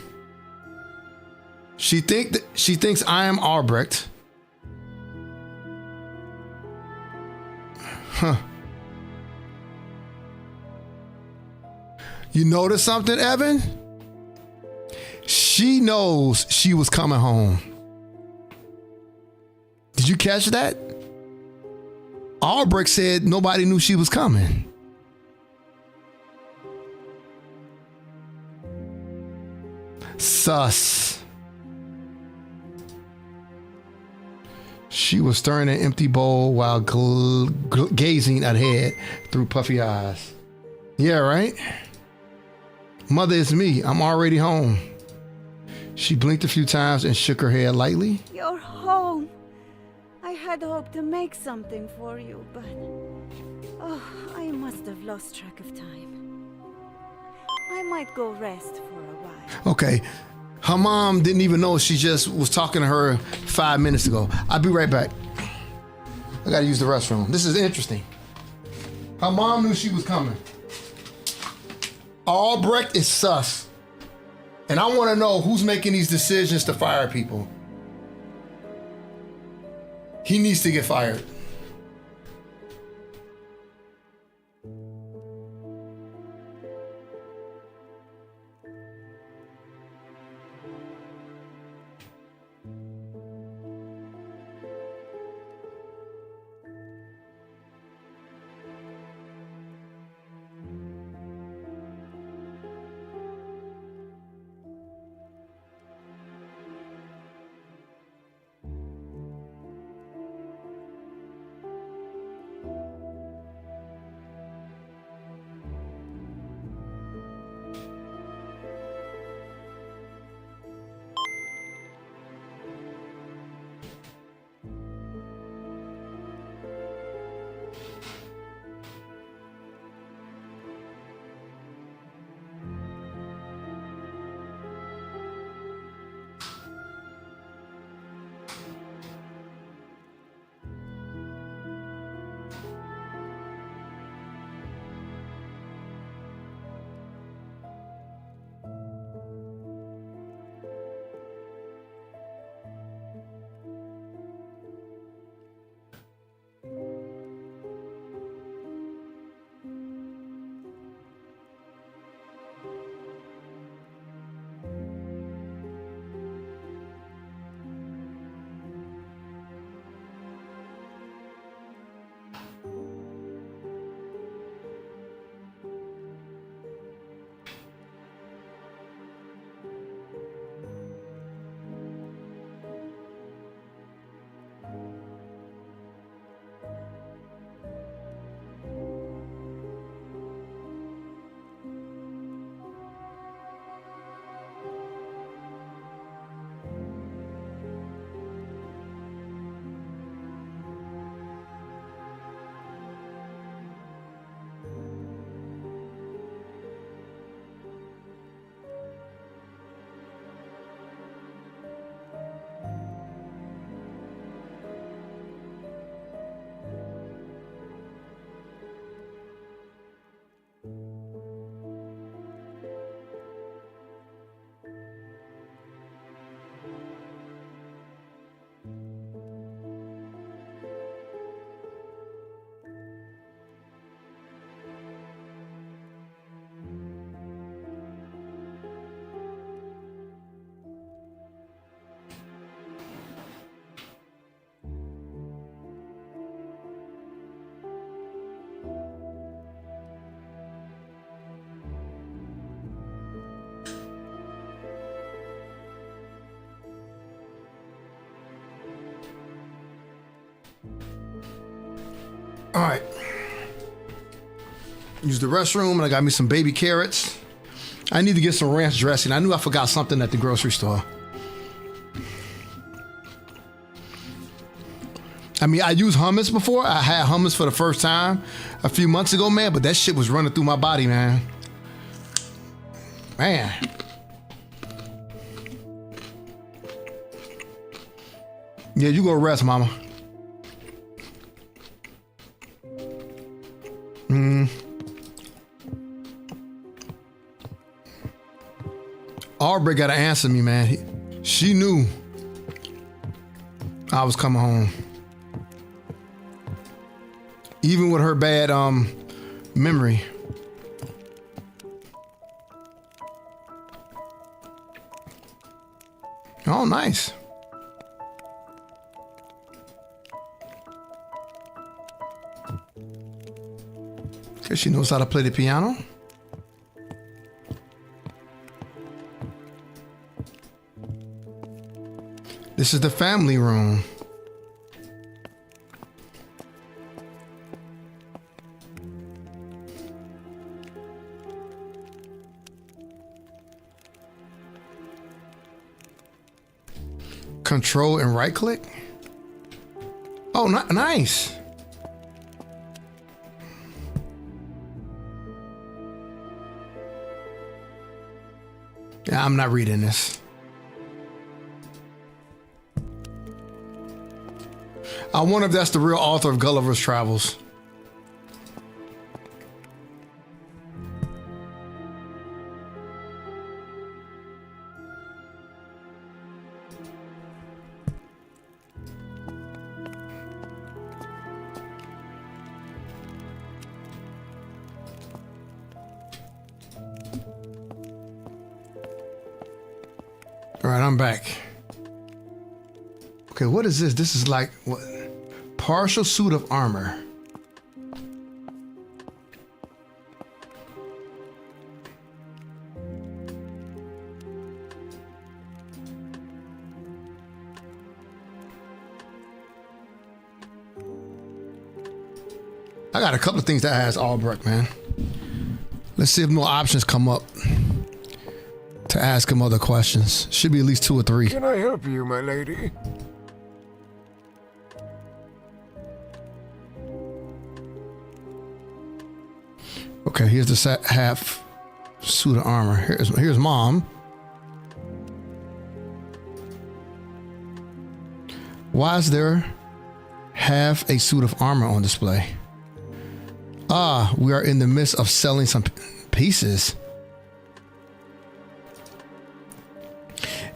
S3: She thinks I am Albrecht. Huh. You notice something, Evan? She knows she was coming home. Did you catch that? Albrecht said nobody knew she was coming. Sus. She was stirring an empty bowl while gazing ahead through puffy eyes. Yeah, right? Mother, it's me. I'm already home. She blinked a few times and shook her head lightly.
S8: You're home. I had hoped to make something for you, but... Oh, I must have lost track of time. I might go rest for a while.
S3: Okay. Her mom didn't even know she just was talking to her 5 minutes ago. I'll be right back. I gotta use the restroom. This is interesting. Her mom knew she was coming. Albrecht is sus. And I want to know who's making these decisions to fire people. He needs to get fired. right. Use the restroom, and I got me some baby carrots. I need to get some ranch dressing. I knew I forgot something at the grocery store. I mean, I used hummus before. I had hummus for the first time a few months ago, man, but that shit was running through my body, man. Man. Yeah, you go rest, mama. Aubrey got to answer me, man. She knew I was coming home. Even with her bad memory. Oh, nice. Guess she knows how to play the piano. This is the family room. Control and right click. Oh, nice. Yeah, I'm not reading this. I wonder if that's the real author of Gulliver's Travels. All right, I'm back. Okay, what is this? This is like what? Partial suit of armor. I got a couple of things that has Albrecht, man. Let's see if more options come up to ask him other questions. Should be at least 2 or 3.
S7: Can I help you, my lady?
S3: Okay, here's the half suit of armor. Here's mom. Why is there half a suit of armor on display? Ah, we are in the midst of selling some pieces.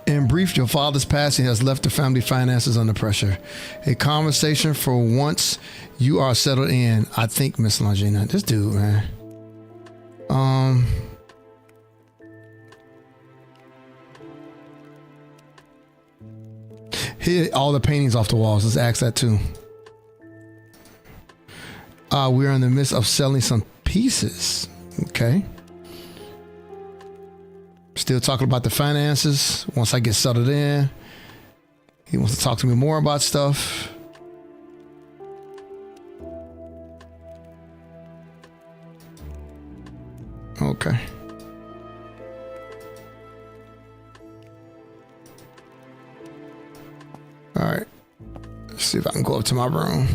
S3: In brief, your father's passing has left the family finances under pressure. A conversation for once you are settled in. I think, Miss Longina. This dude, man. Hit all the paintings off the walls. Let's ask that too. We are in the midst of selling some pieces. Okay. Still talking about the finances. Once I get settled in, he wants to talk to me more about stuff. Okay. All right. Let's see if I can go up to my room.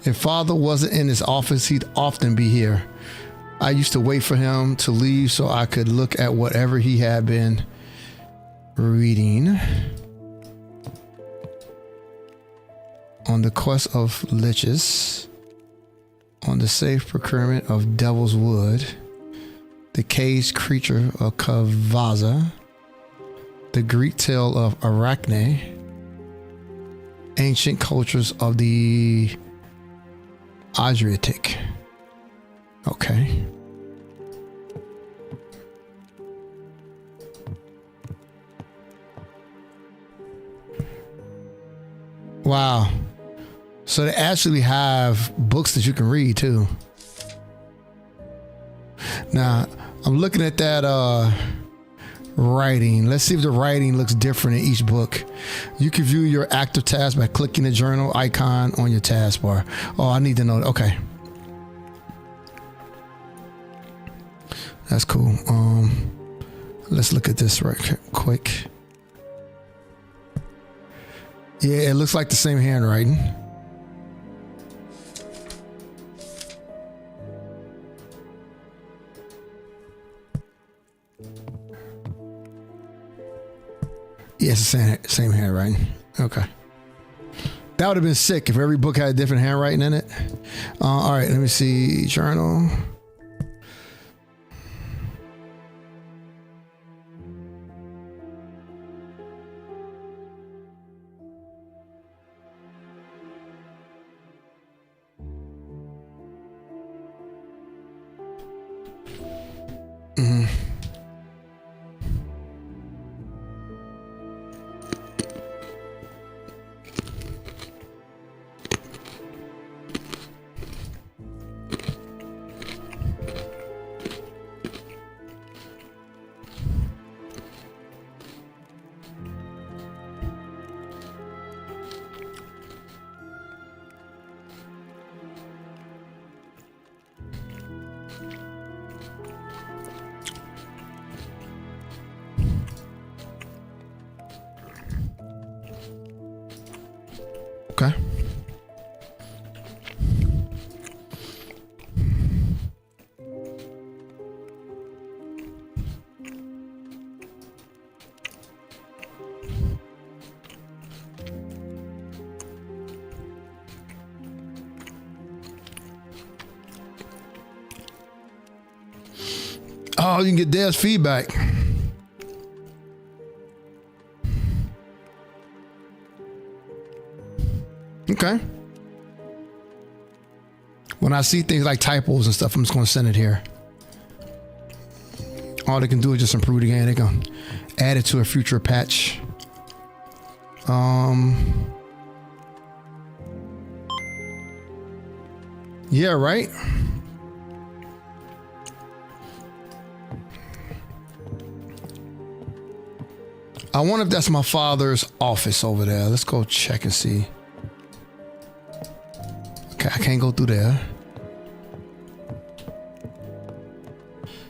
S3: If father wasn't in his office, he'd often be here. I used to wait for him to leave so I could look at whatever he had been reading. On the quest of liches, on the safe procurement of devil's wood, the caged creature of Kavaza, the Greek tale of Arachne, ancient cultures of the Adriatic. Okay. Wow. So they actually have books that you can read too. Now, I'm looking at that writing. Let's see if the writing looks different in each book. You can view your active task by clicking the journal icon on your taskbar. Oh, I need to know. Okay. That's cool. Let's look at this right quick. Yeah, it looks like the same handwriting. Yeah, it's the same handwriting. Okay. That would have been sick if every book had a different handwriting in it. All right, let me see. Journal. Okay. Oh, you can get Dev's feedback. Okay. When I see things like typos and stuff, I'm just going to send it here. All they can do is just improve the game. They can add it to a future patch. Yeah, right? I wonder if that's my father's office over there. Let's go check and see. Okay, I can't go through there.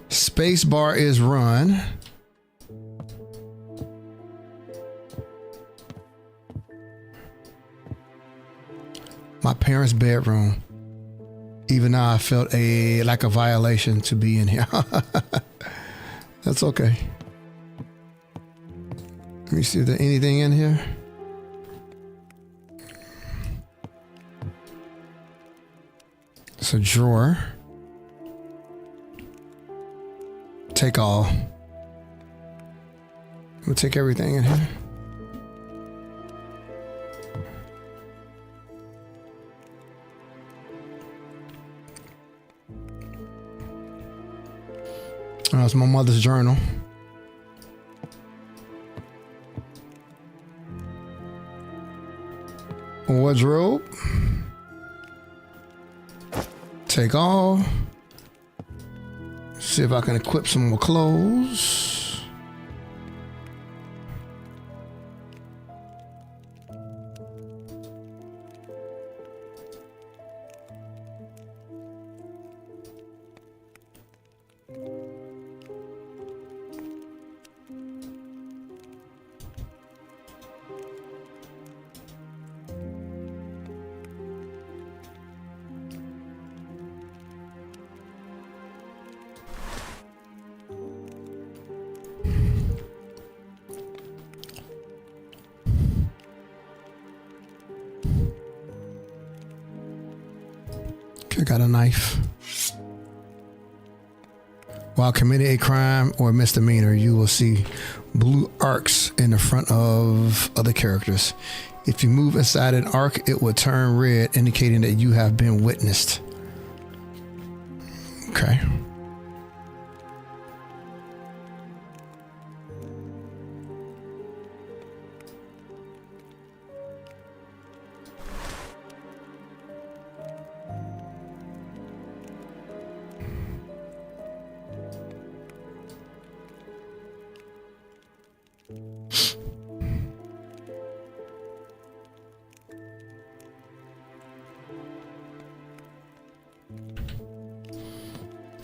S3: Space bar is run. My parents' bedroom. Even now I felt like a violation to be in here. That's okay. Let me see if there's anything in here. It's a drawer. Take all. We'll take everything in here. Oh, that's my mother's journal. Wardrobe. Take all. See if I can equip some more clothes. I got a knife. While committing a crime or misdemeanor, you will see blue arcs in the front of other characters. If you move inside an arc, it will turn red, indicating that you have been witnessed. Okay.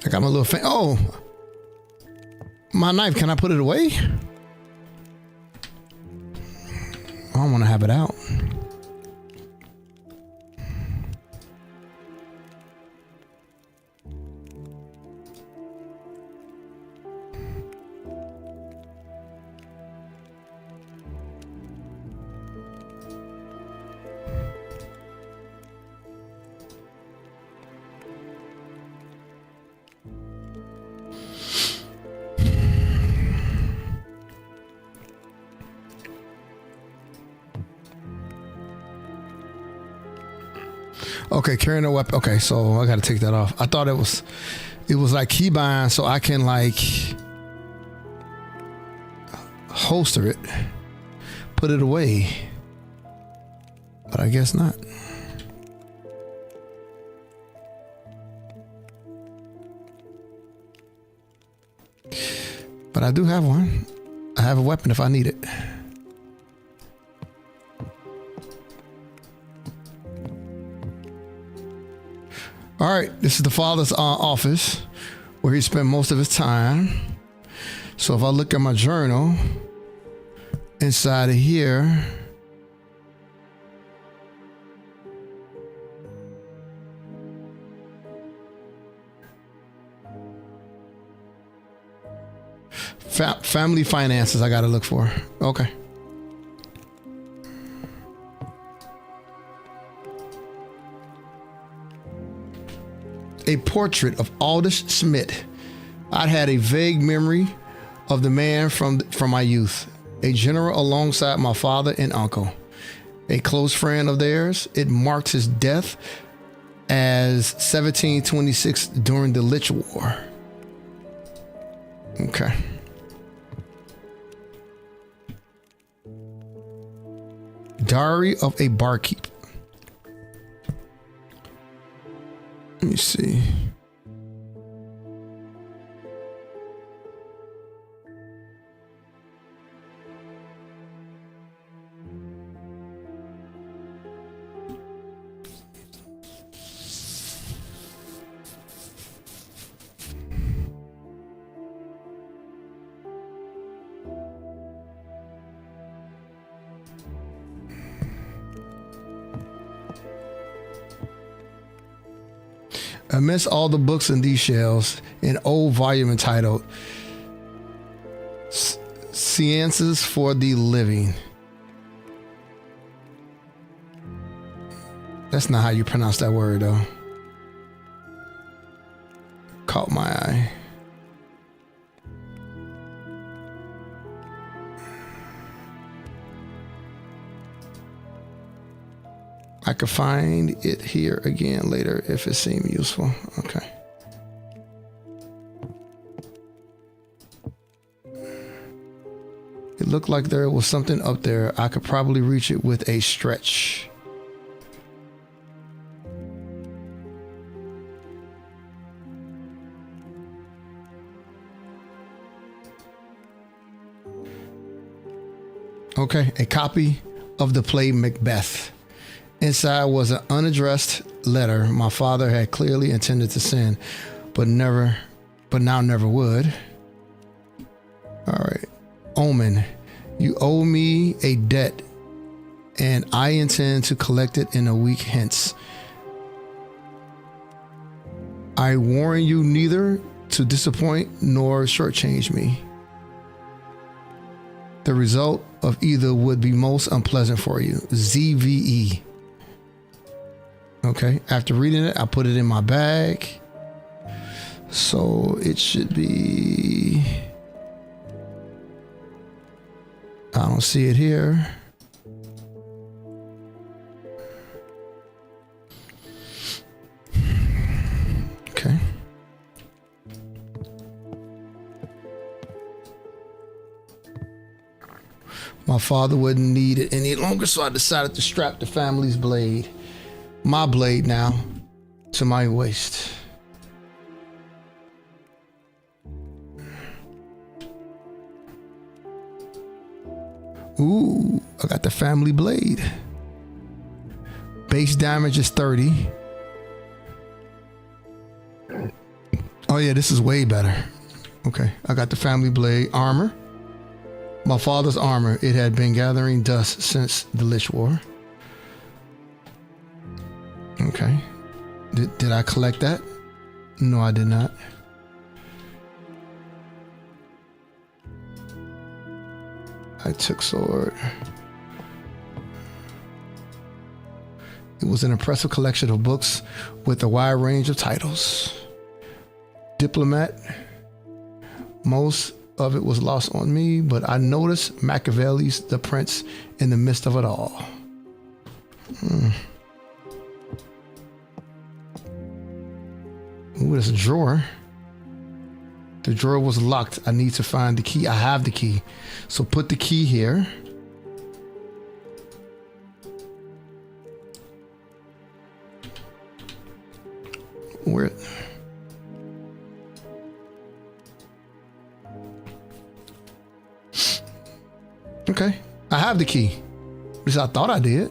S3: I got my little fan. Oh, my knife. Can I put it away? I don't want to have it out. Okay, carrying a weapon. Okay, so I got to take that off. I thought it was like keybind, so I can like holster it, put it away. But I guess not. But I do have one. I have a weapon if I need it. All right, this is the father's office where he spent most of his time. So if I look at my journal, inside of here, family finances I got to look for. Okay. A portrait of Aldous Smith. I'd had a vague memory of the man from my youth, a general alongside my father and uncle, a close friend of theirs. It marked his death as 1726 during the Lich War. Okay. Diary of a Barkeep. Let me see. Amidst all the books in these shelves, an old volume entitled Sciences for the Living. That's not how you pronounce that word, though. Caught my eye. I could find it here again later if it seemed useful. Okay. It looked like there was something up there. I could probably reach it with a stretch. Okay, a copy of the play Macbeth. Inside was an unaddressed letter my father had clearly intended to send, but now never would. All right. Omen, you owe me a debt, and I intend to collect it in a week hence. I warn you neither to disappoint nor shortchange me. The result of either would be most unpleasant for you. ZVE. Okay, after reading it, I put it in my bag. So it should be... I don't see it here. Okay. My father wouldn't need it any longer, so I decided to strap the family's blade, my blade now, to my waist. Ooh, I got the family blade. Base damage is 30. Oh yeah, this is way better. Okay, I got the family blade. Armor. My father's armor. It had been gathering dust since the Lich War. Okay. Did I collect that? No, I did not. I took sword. It was an impressive collection of books with a wide range of titles. Diplomat. Most of it was lost on me, but I noticed Machiavelli's The Prince in the midst of it all. Ooh, there's a drawer. The drawer was locked. I need to find the key. I have the key. So put the key here. Where? Okay. I have the key. At least I thought I did.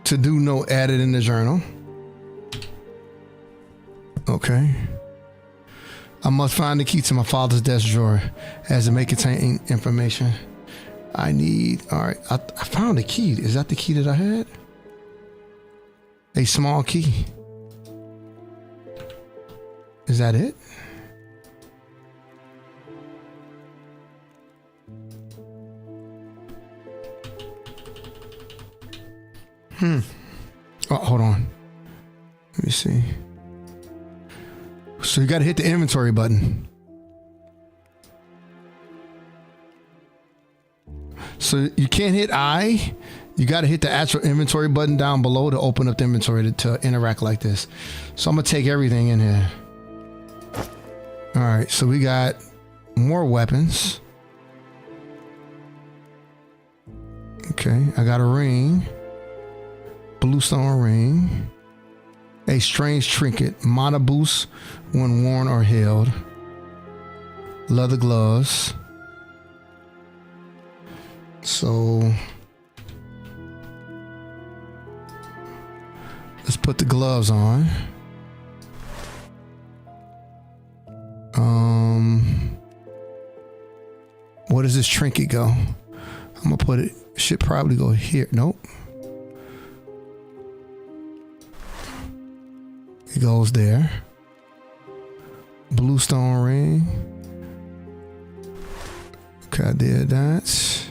S3: To do note added in the journal. Okay. I must find the key to my father's desk drawer as it may contain information I need. All right. I found the key. Is that the key that I had? A small key. Is that it? Oh, hold on. Let me see. So you got to hit the inventory button. So you can't hit I. You got to hit the actual inventory button down below to open up the inventory to interact like this. So I'm going to take everything in here. All right. So we got more weapons. Okay. I got a ring. Bluestone ring. A strange trinket. Mana boost when worn or held. Leather gloves. So let's put the gloves on. Where does this trinket go? I'm gonna put it, should probably go here. Nope. It goes there. Bluestone ring. Okay, I did that.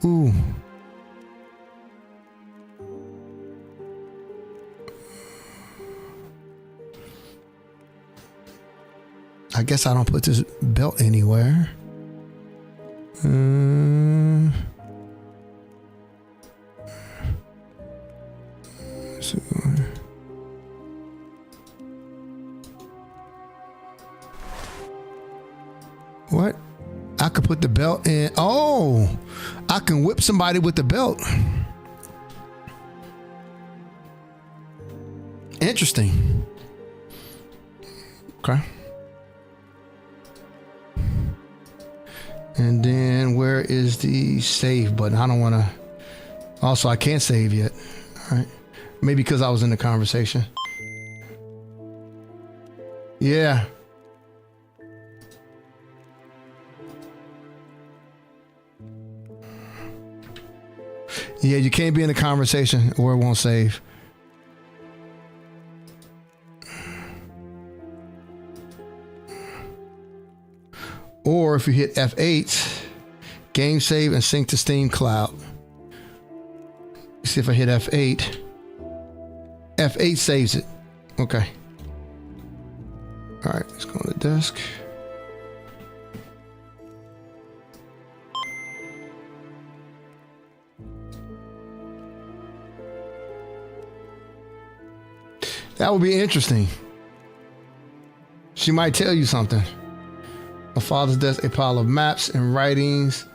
S3: Ooh. I guess I don't put this belt anywhere. So, what? I could put the belt in. Oh, I can whip somebody with the belt. Interesting. Okay. And then where is the save button? I don't want to. Also, I can't save yet. All right. Maybe because I was in the conversation. Yeah. Yeah, you can't be in a conversation or it won't save. Or if you hit F8, game save and sync to Steam Cloud. See if I hit F8. F8 saves it. Okay. All right, let's go on the desk. That would be interesting. She might tell you something. My father's desk, a pile of maps and writings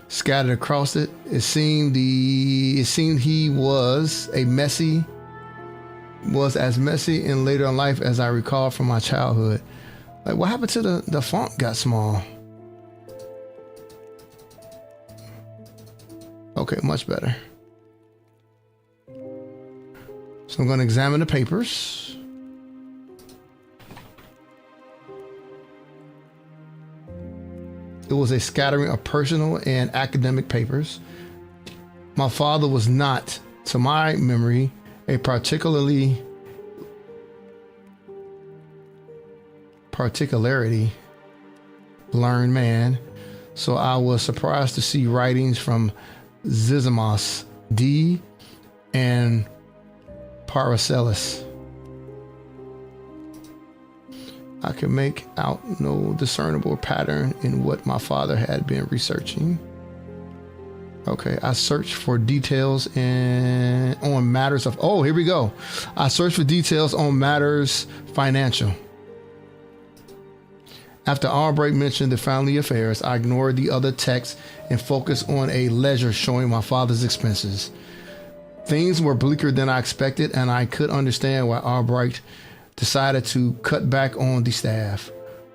S3: scattered across it. It seemed he was as messy in later in life as I recall from my childhood. Like, what happened to the font got small? Okay, much better. So I'm going to examine the papers. It was a scattering of personal and academic papers. My father was not, to my memory, a particularly learned man, so I was surprised to see writings from Zizamos D and Paracelsus. I could make out no discernible pattern in what my father had been researching. Okay, I searched for details on matters of, oh, here we go. I searched for details on matters financial. After Albright mentioned the family affairs, I ignored the other texts and focused on a ledger showing my father's expenses. Things were bleaker than I expected, and I could understand why Albright decided to cut back on the staff.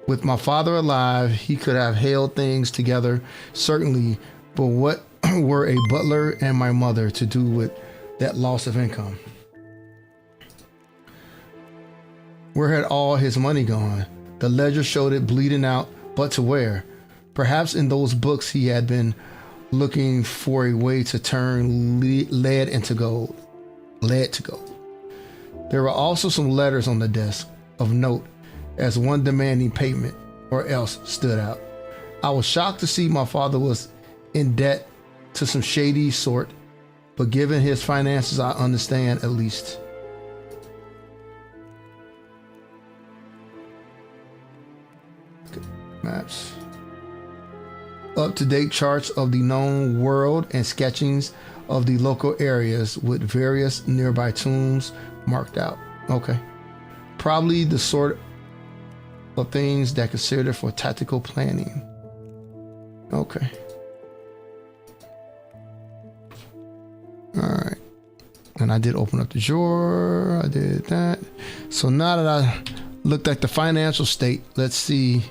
S3: With my father alive, he could have held things together, certainly, but what were a butler and my mother to do with that loss of income? Where had all his money gone? The ledger showed it bleeding out, but to where? Perhaps in those books he had been looking for a way to turn lead to gold. There were also some letters on the desk of note, as one demanding payment or else stood out. I was shocked to see my father was in debt to some shady sort, but given his finances, I understand at least. Maps. Up-to-date charts of the known world and sketchings of the local areas with various nearby tombs marked out. Okay. Probably the sort of things that considered for tactical planning. Okay. All right. And I did open up the drawer. I did that. So now that I looked at the financial state, let's see.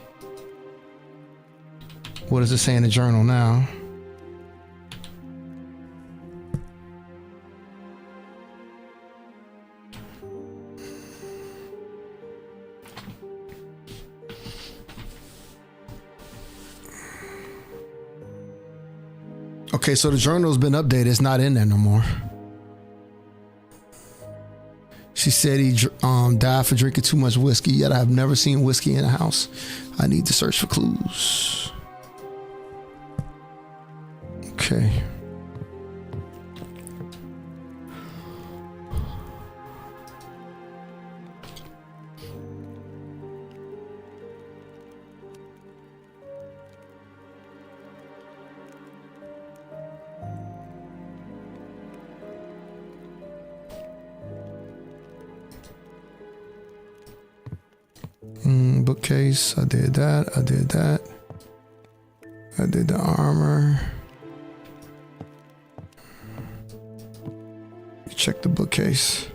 S3: What does it say in the journal now? Okay, so the journal's been updated. It's not in there no more. She said he died for drinking too much whiskey, yet I have never seen whiskey in the house. I need to search for clues. Okay. Bookcase, I did that. I did the armor. Check the bookcase.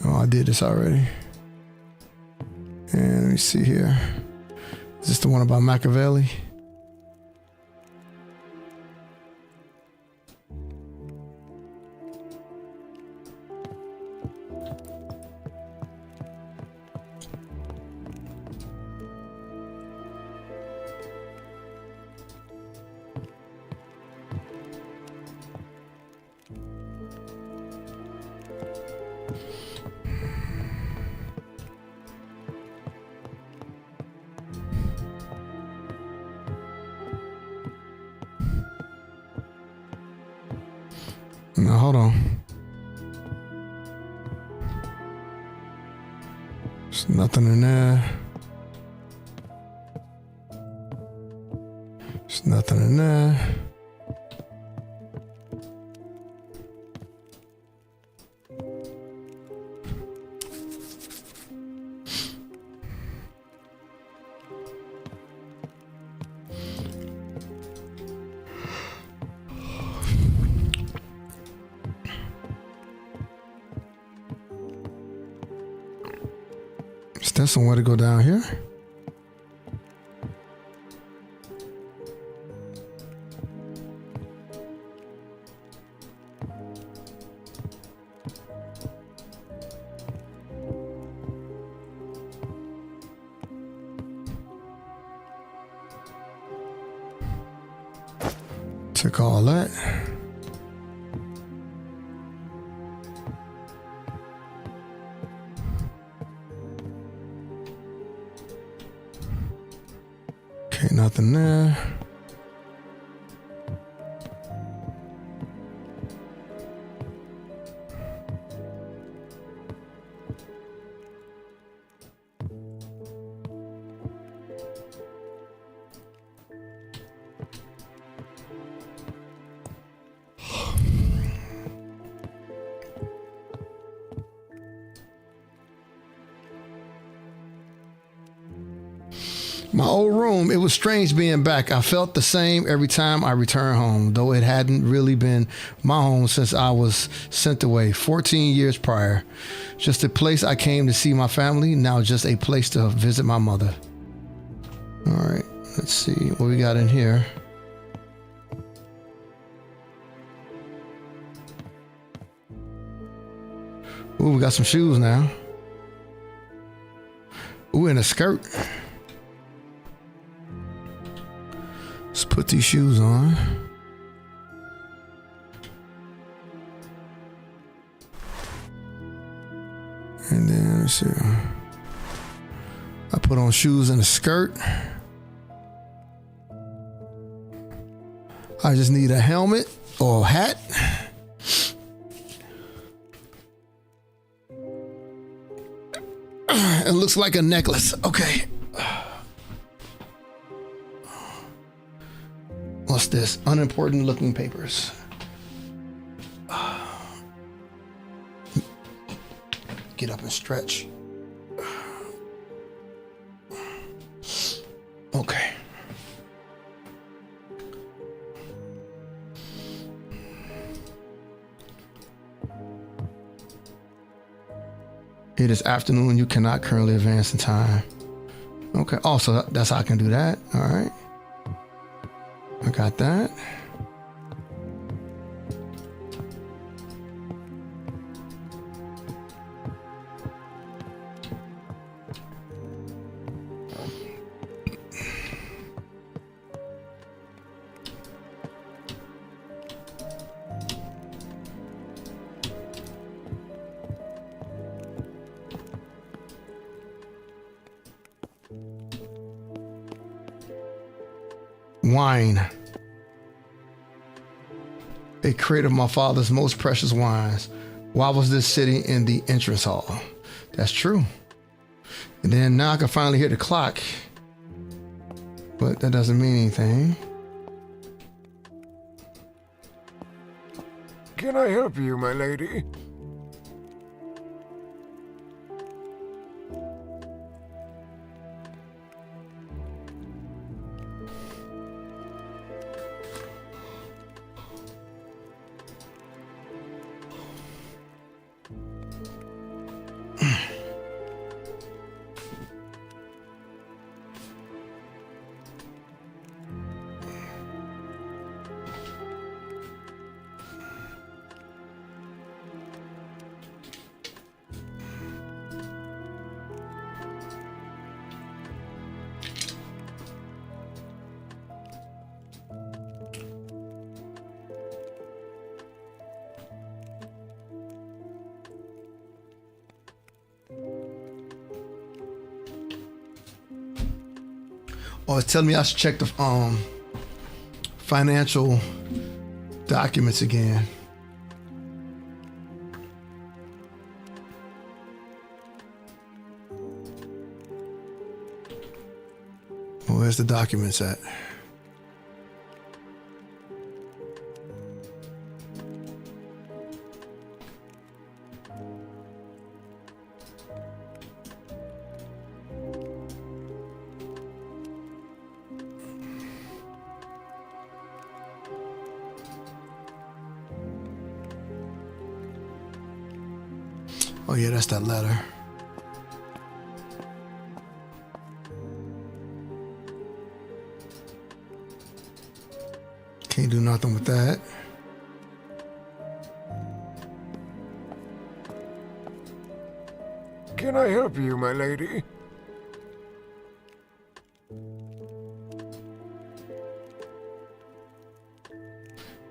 S3: Oh, I did this already. And let me see here. Is this the one about Machiavelli? Now, hold on. There's nothing in there. There's nothing in there. There's somewhere to go down here. Took all that. Okay, nothing there. My old room, it was strange being back. I felt the same every time I returned home, though it hadn't really been my home since I was sent away 14 years prior. Just a place I came to see my family, now just a place to visit my mother. All right, let's see what we got in here. Ooh, we got some shoes now. Ooh, and a skirt. Let's put these shoes on. And then let's see. I put on shoes and a skirt. I just need a helmet or a hat. It looks like a necklace. Okay. What's this? Unimportant looking papers. Get up and stretch. Okay. It is afternoon. You cannot currently advance in time. Okay. Also, that's how I can do that. All right. I got that. Wine. A crate of my father's most precious wines. Why was this sitting in the entrance hall? That's true. And then now I can finally hear the clock. But that doesn't mean anything.
S7: Can I help you, my lady?
S3: Oh, it's telling me I should check the financial documents again. Where's the documents at? Oh yeah, that's that letter. Can't do nothing with that.
S7: Can I help you, my lady?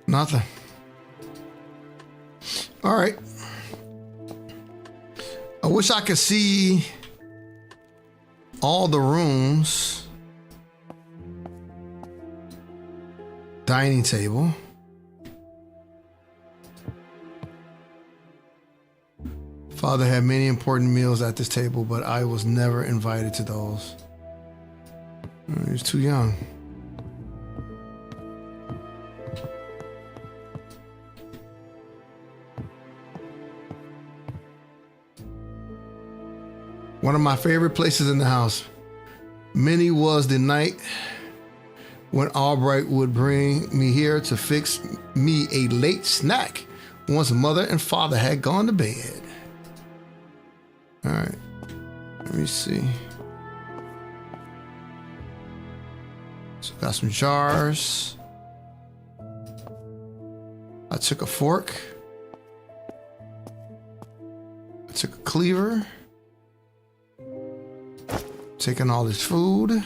S3: Nothing. All right. I wish I could see all the rooms. Dining table. Father had many important meals at this table, but I was never invited to those. He was too young. One of my favorite places in the house. Many was the night when Albright would bring me here to fix me a late snack once mother and father had gone to bed. All right, let me see. So got some jars. I took a fork. I took a cleaver. Taking all this food.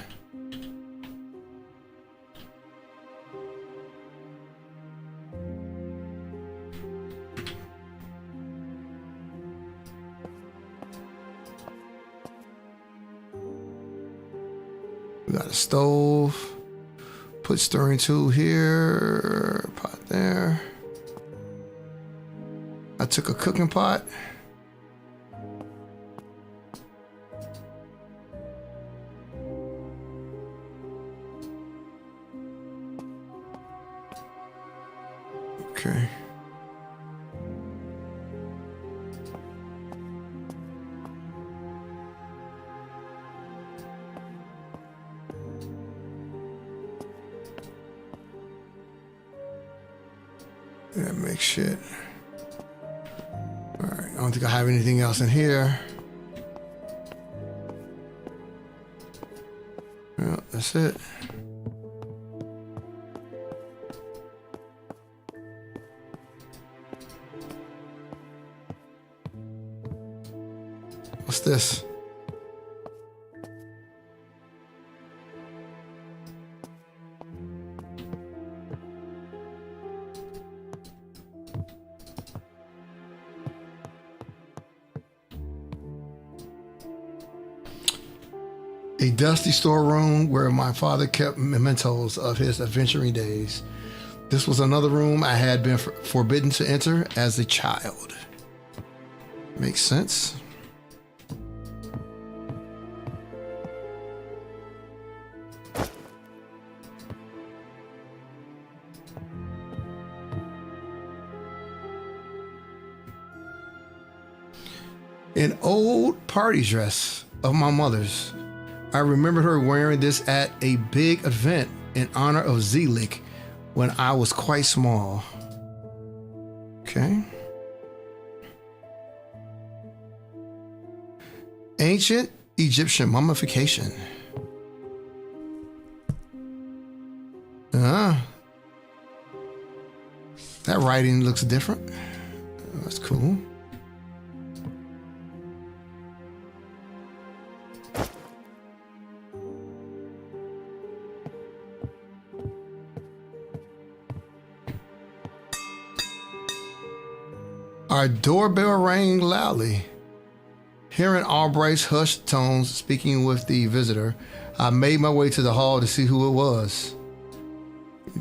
S3: We got a stove. Put stirring tool here. Pot there. I took a cooking pot. Okay. That makes shit. All right, I don't think I have anything else in here. Well, that's it. What's this? A dusty storeroom where my father kept mementos of his adventuring days. This was another room I had been forbidden to enter as a child. Makes sense. An old party dress of my mother's. I remembered her wearing this at a big event in honor of Zelik when I was quite small. Okay. Ancient Egyptian mummification. That writing looks different. That's cool. Our doorbell rang loudly. Hearing Albright's hushed tones speaking with the visitor, I made my way to the hall to see who it was.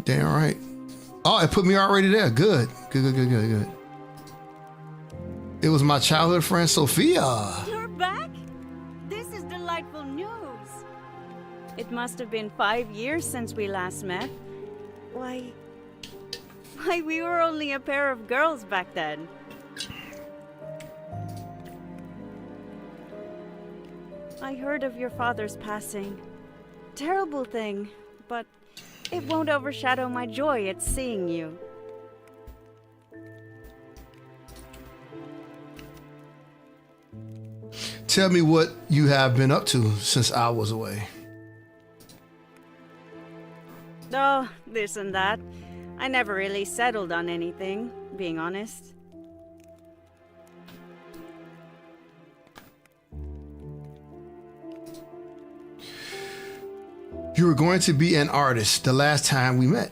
S3: Damn right. Oh, it put me already there. Good. Good. It was my childhood friend, Sophia.
S8: You're back? This is delightful news. It must have been 5 years since we last met. Why, we were only a pair of girls back then. I heard of your father's passing. Terrible thing, but it won't overshadow my joy at seeing you.
S3: Tell me what you have been up to since I was away.
S8: Oh, this and that. I never really settled on anything, being honest.
S3: You were going to be an artist the last time we met.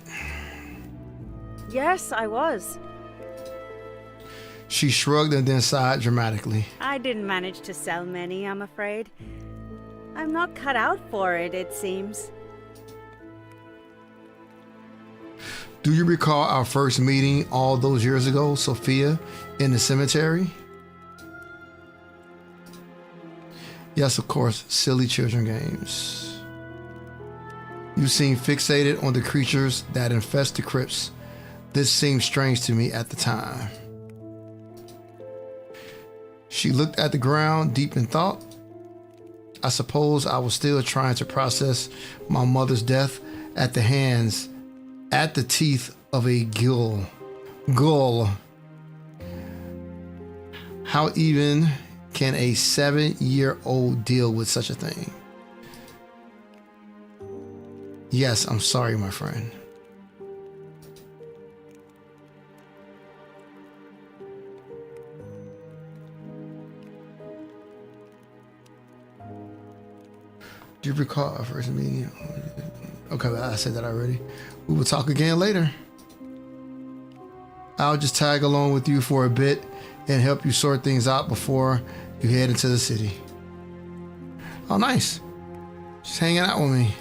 S8: Yes, I was.
S3: She shrugged and then sighed dramatically.
S8: I didn't manage to sell many, I'm afraid. I'm not cut out for it, it seems.
S3: Do you recall our first meeting all those years ago, Sophia, in the cemetery? Yes, of course, silly children games. You seem fixated on the creatures that infest the crypts. This seemed strange to me at the time. She looked at the ground, deep in thought. I suppose I was still trying to process my mother's death at the teeth of a gull. How even can a 7-year-old deal with such a thing? Yes, I'm sorry, my friend. Do you recall our first meeting? Okay, I said that already. We will talk again later. I'll just tag along with you for a bit and help you sort things out before you head into the city. Oh, nice. She's hanging out with me.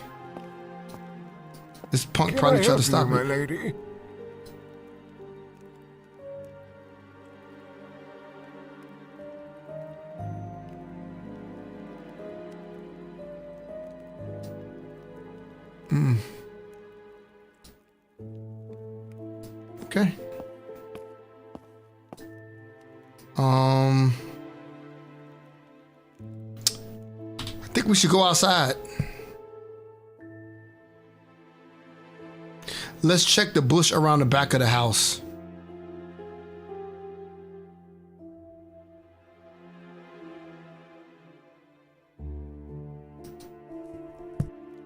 S3: This punk probably tried to stop
S7: me,
S3: me.
S7: my lady?
S3: Okay. I think we should go outside. Let's check the bush around the back of the house.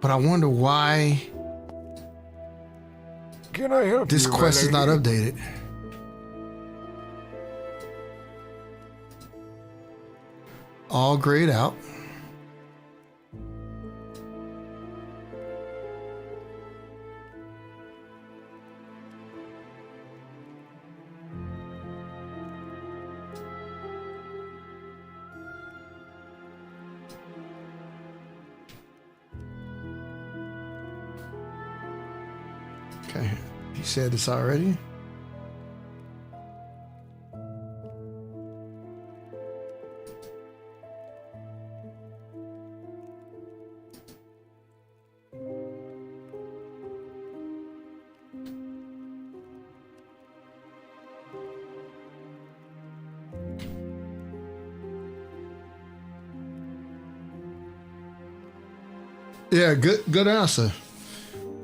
S3: But I wonder why
S7: Can I help
S3: this
S7: you,
S3: quest is
S7: my
S3: not
S7: lady?
S3: updated. All grayed out. Okay, you said this already. Yeah, good answer.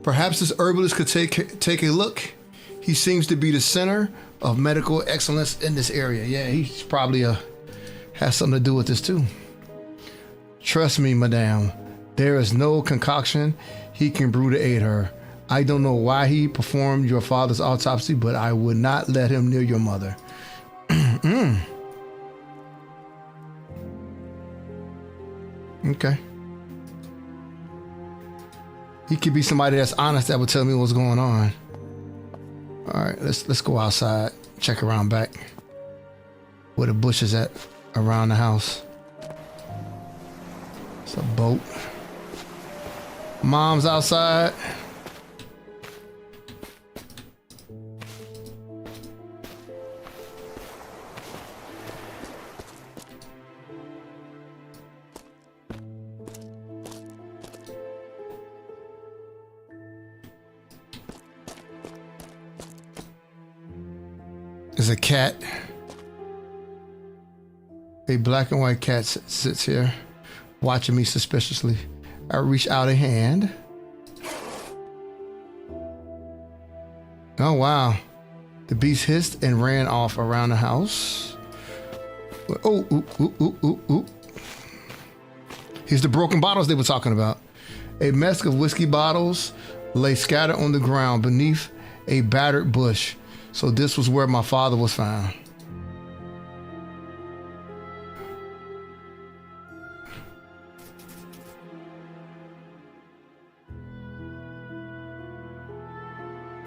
S3: Perhaps this herbalist could take a look. He seems to be the center of medical excellence in this area. Yeah, he's probably has something to do with this too. Trust me, madame, there is no concoction he can brew to aid her. I don't know why he performed your father's autopsy, but I would not let him near your mother. Okay. He could be somebody that's honest that would tell me what's going on. All right, let's go outside, check around back where the bush is at around the house. It's a boat. Mom's outside. There's a cat. A black and white cat sits here, watching me suspiciously. I reach out a hand. Oh, wow. The beast hissed and ran off around the house. Oh, ooh, ooh, ooh, ooh, ooh. Here's the broken bottles they were talking about. A mess of whiskey bottles lay scattered on the ground beneath a battered bush. So this was where my father was found.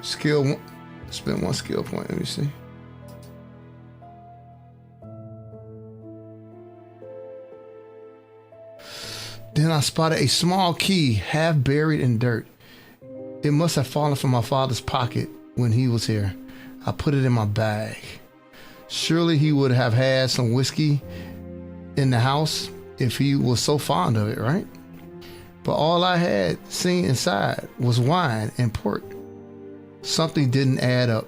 S3: Skill one. Spend 1 skill point. Let me see. Then I spotted a small key half buried in dirt. It must have fallen from my father's pocket when he was here. I put it in my bag. Surely he would have had some whiskey in the house if he was so fond of it, right? But all I had seen inside was wine and pork. Something didn't add up.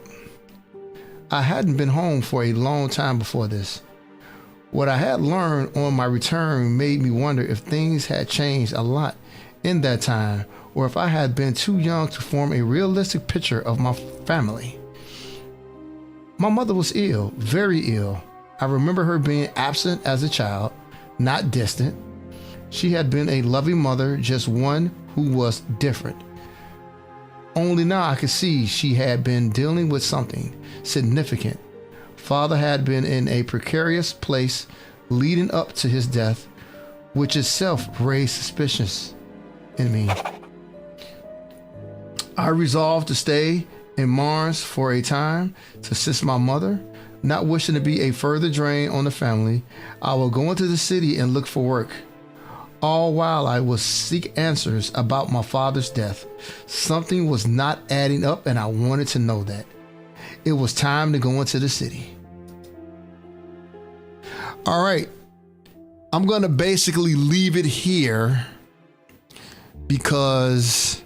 S3: I hadn't been home for a long time before this. What I had learned on my return made me wonder if things had changed a lot in that time, or if I had been too young to form a realistic picture of my family. My mother was ill, very ill. I remember her being absent as a child, not distant. She had been a loving mother, just one who was different. Only now I could see she had been dealing with something significant. Father had been in a precarious place leading up to his death, which itself raised suspicions in me. I resolved to stay in Mars for a time to assist my mother. Not wishing to be a further drain on the family, I will go into the city and look for work. All while I would seek answers about my father's death. Something was not adding up, and I wanted to know that. It was time to go into the city. All right. I'm going to basically leave it here because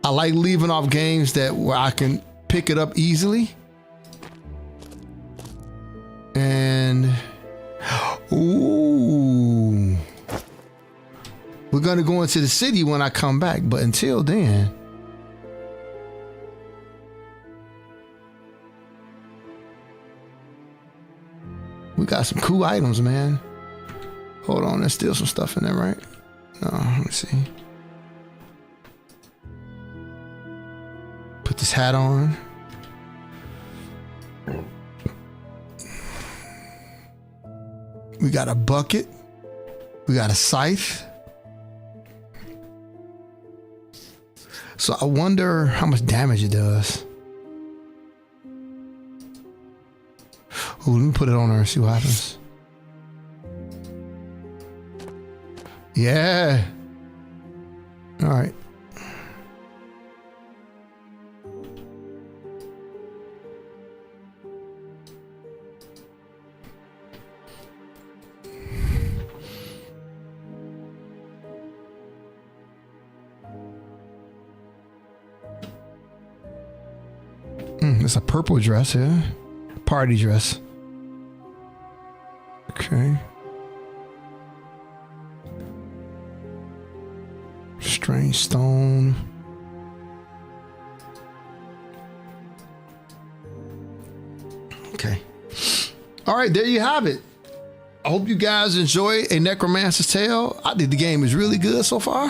S3: I like leaving off games where I can pick it up easily. And ooh, we're going to go into the city when I come back. But until then, we got some cool items, man. Hold on, there's still some stuff in there, right? No, let me see. Put this hat on. We got a bucket. We got a scythe. So I wonder how much damage it does. Ooh, let me put it on there and see what happens. Yeah. All right. It's a purple dress here. Party dress. Okay. Strange stone. Okay. All right, there you have it. I hope you guys enjoy A Necromancer's Tale. I think the game is really good so far.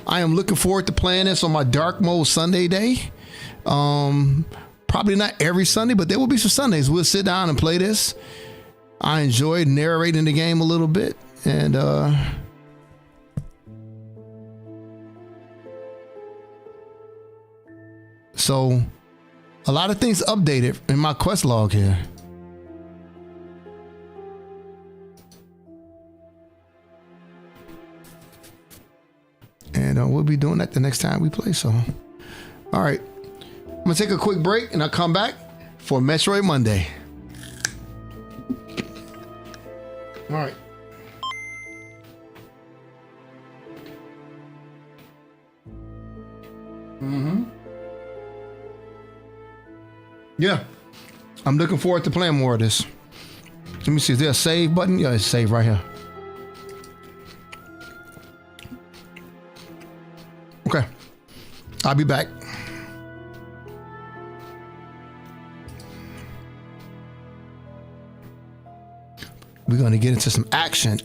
S3: I am looking forward to playing this on my dark mode Sunday day. Probably not every Sunday, but there will be some Sundays we'll sit down and play this. I enjoyed narrating the game a little bit, and so a lot of things updated in my quest log here. And we'll be doing that the next time we play. So, all right. I'm going to take a quick break and I'll come back for Metroid Monday. All right. Yeah. I'm looking forward to playing more of this. Let me see. Is there a save button? Yeah, it's save right here. Okay. I'll be back. We're going to get into some action.